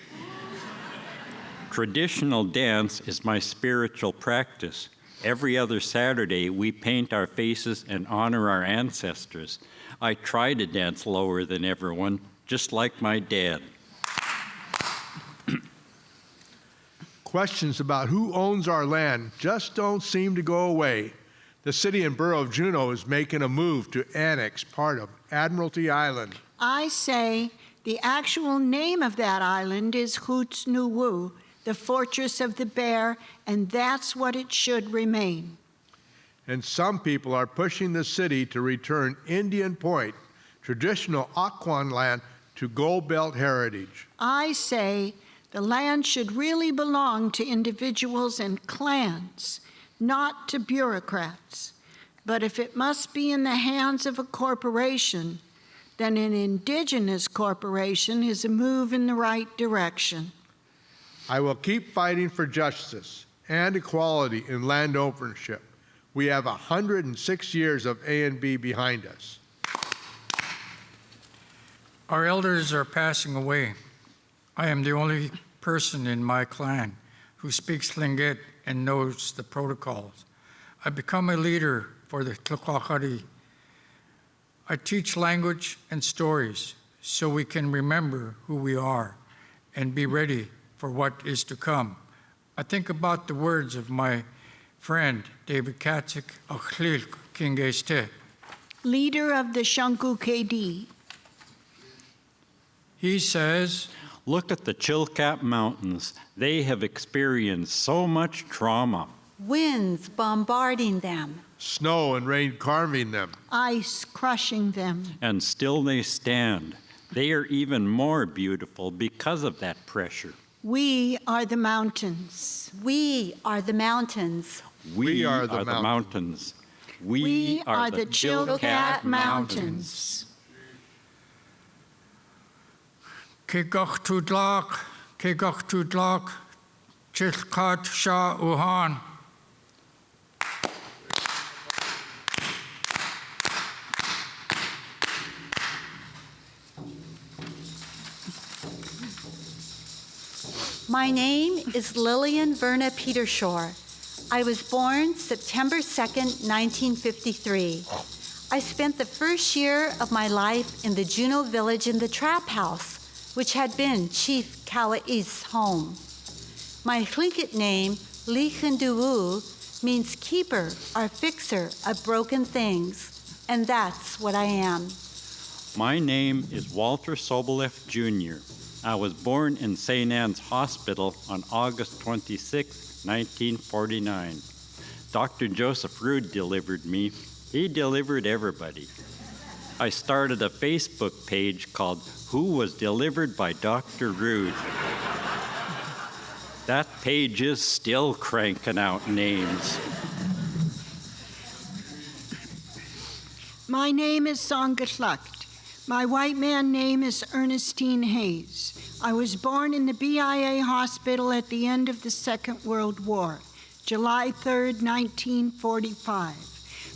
[SPEAKER 6] traditional dance is my spiritual practice. Every other Saturday, we paint our faces and honor our ancestors. I try to dance lower than everyone, just like my dad.
[SPEAKER 4] Questions about who owns our land just don't seem to go away. The city and borough of Juneau is making a move to annex part of Admiralty Island.
[SPEAKER 5] I say the actual name of that island is Juneau, the fortress of the bear, and that's what it should remain.
[SPEAKER 4] And some people are pushing the city to return Indian Point, traditional Aquan land, to Gold Belt heritage.
[SPEAKER 5] I say the land should really belong to individuals and clans, not to bureaucrats. But if it must be in the hands of a corporation, then an indigenous corporation is a move in the right direction.
[SPEAKER 4] I will keep fighting for justice and equality in land ownership. We have 106 years of A&B behind us.
[SPEAKER 2] Our elders are passing away. I am the only person in my clan who speaks Tlingit and knows the protocols. I become a leader for the Tlaquaquari. I teach language and stories so we can remember who we are and be ready for what is to come. I think about the words of my friend, David Katzik, Achlil Kingeste.
[SPEAKER 5] Leader of the Shunku KD.
[SPEAKER 2] He says,
[SPEAKER 6] Look at the Chilkat Mountains. They have experienced so much trauma.
[SPEAKER 3] Winds bombarding them.
[SPEAKER 4] Snow and rain carving them.
[SPEAKER 5] Ice crushing them.
[SPEAKER 6] And still they stand. They are even more beautiful because of that pressure.
[SPEAKER 5] We are the mountains.
[SPEAKER 3] We are the mountains.
[SPEAKER 6] We are the mountains. We are the Chilkat Mountains.
[SPEAKER 2] Kigach Tudlak, Chilkat Shah Uhan.
[SPEAKER 3] My name is Lillian Verna Petershoare. I was born September 2nd, 1953. I spent the first year of my life in the Juneau village in the trap house, which had been Chief Kauai's home. My Tlingit name, Khinkaduneek, means keeper or fixer of broken things, and that's what I am.
[SPEAKER 6] My name is Walter Soboleff, Jr. I was born in St. Anne's Hospital on August 26, 1949. Dr. Joseph Rood delivered me. He delivered everybody. I started a Facebook page called Who Was Delivered by Dr. Rood. That page is still cranking out names.
[SPEAKER 5] My name is Songatlakt. My white man name is Ernestine Hayes. I was born in the BIA hospital at the end of the Second World War, July 3rd, 1945.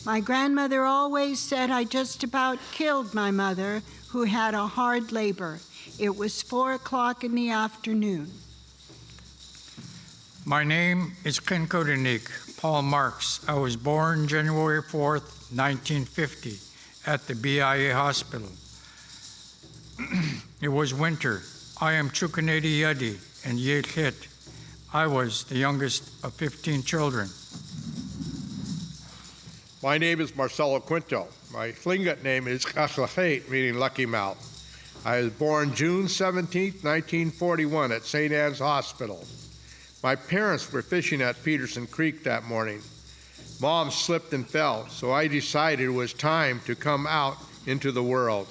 [SPEAKER 5] My grandmother always said I just about killed my mother, who had a hard labor. It was 4 o'clock in the afternoon.
[SPEAKER 2] My name is Khinkaduneek, Paul Marks. I was born January 4th, 1950, at the BIA hospital. It was winter. I am Chukanedi Yadi and Yet Hit. I was the youngest of 15 children.
[SPEAKER 4] My name is Marcelo Quinto. My Tlingit name is Kaash, meaning lucky mouth. I was born June 17, 1941 at St. Anne's Hospital. My parents were fishing at Peterson Creek that morning. Mom slipped and fell, so I decided it was time to come out into the world.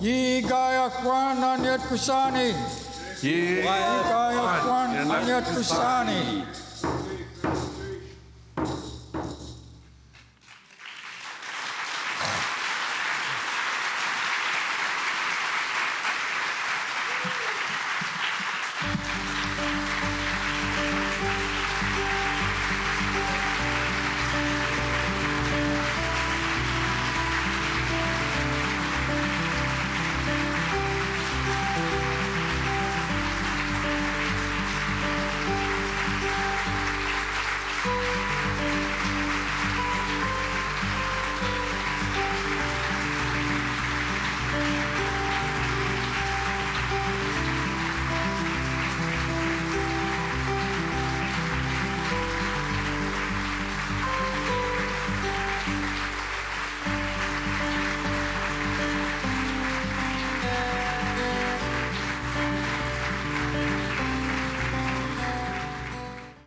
[SPEAKER 2] Ye Gayak Wan Aan Yátx'u Sáani. Ye Gayak Wan Aan Yátx'u Sáani.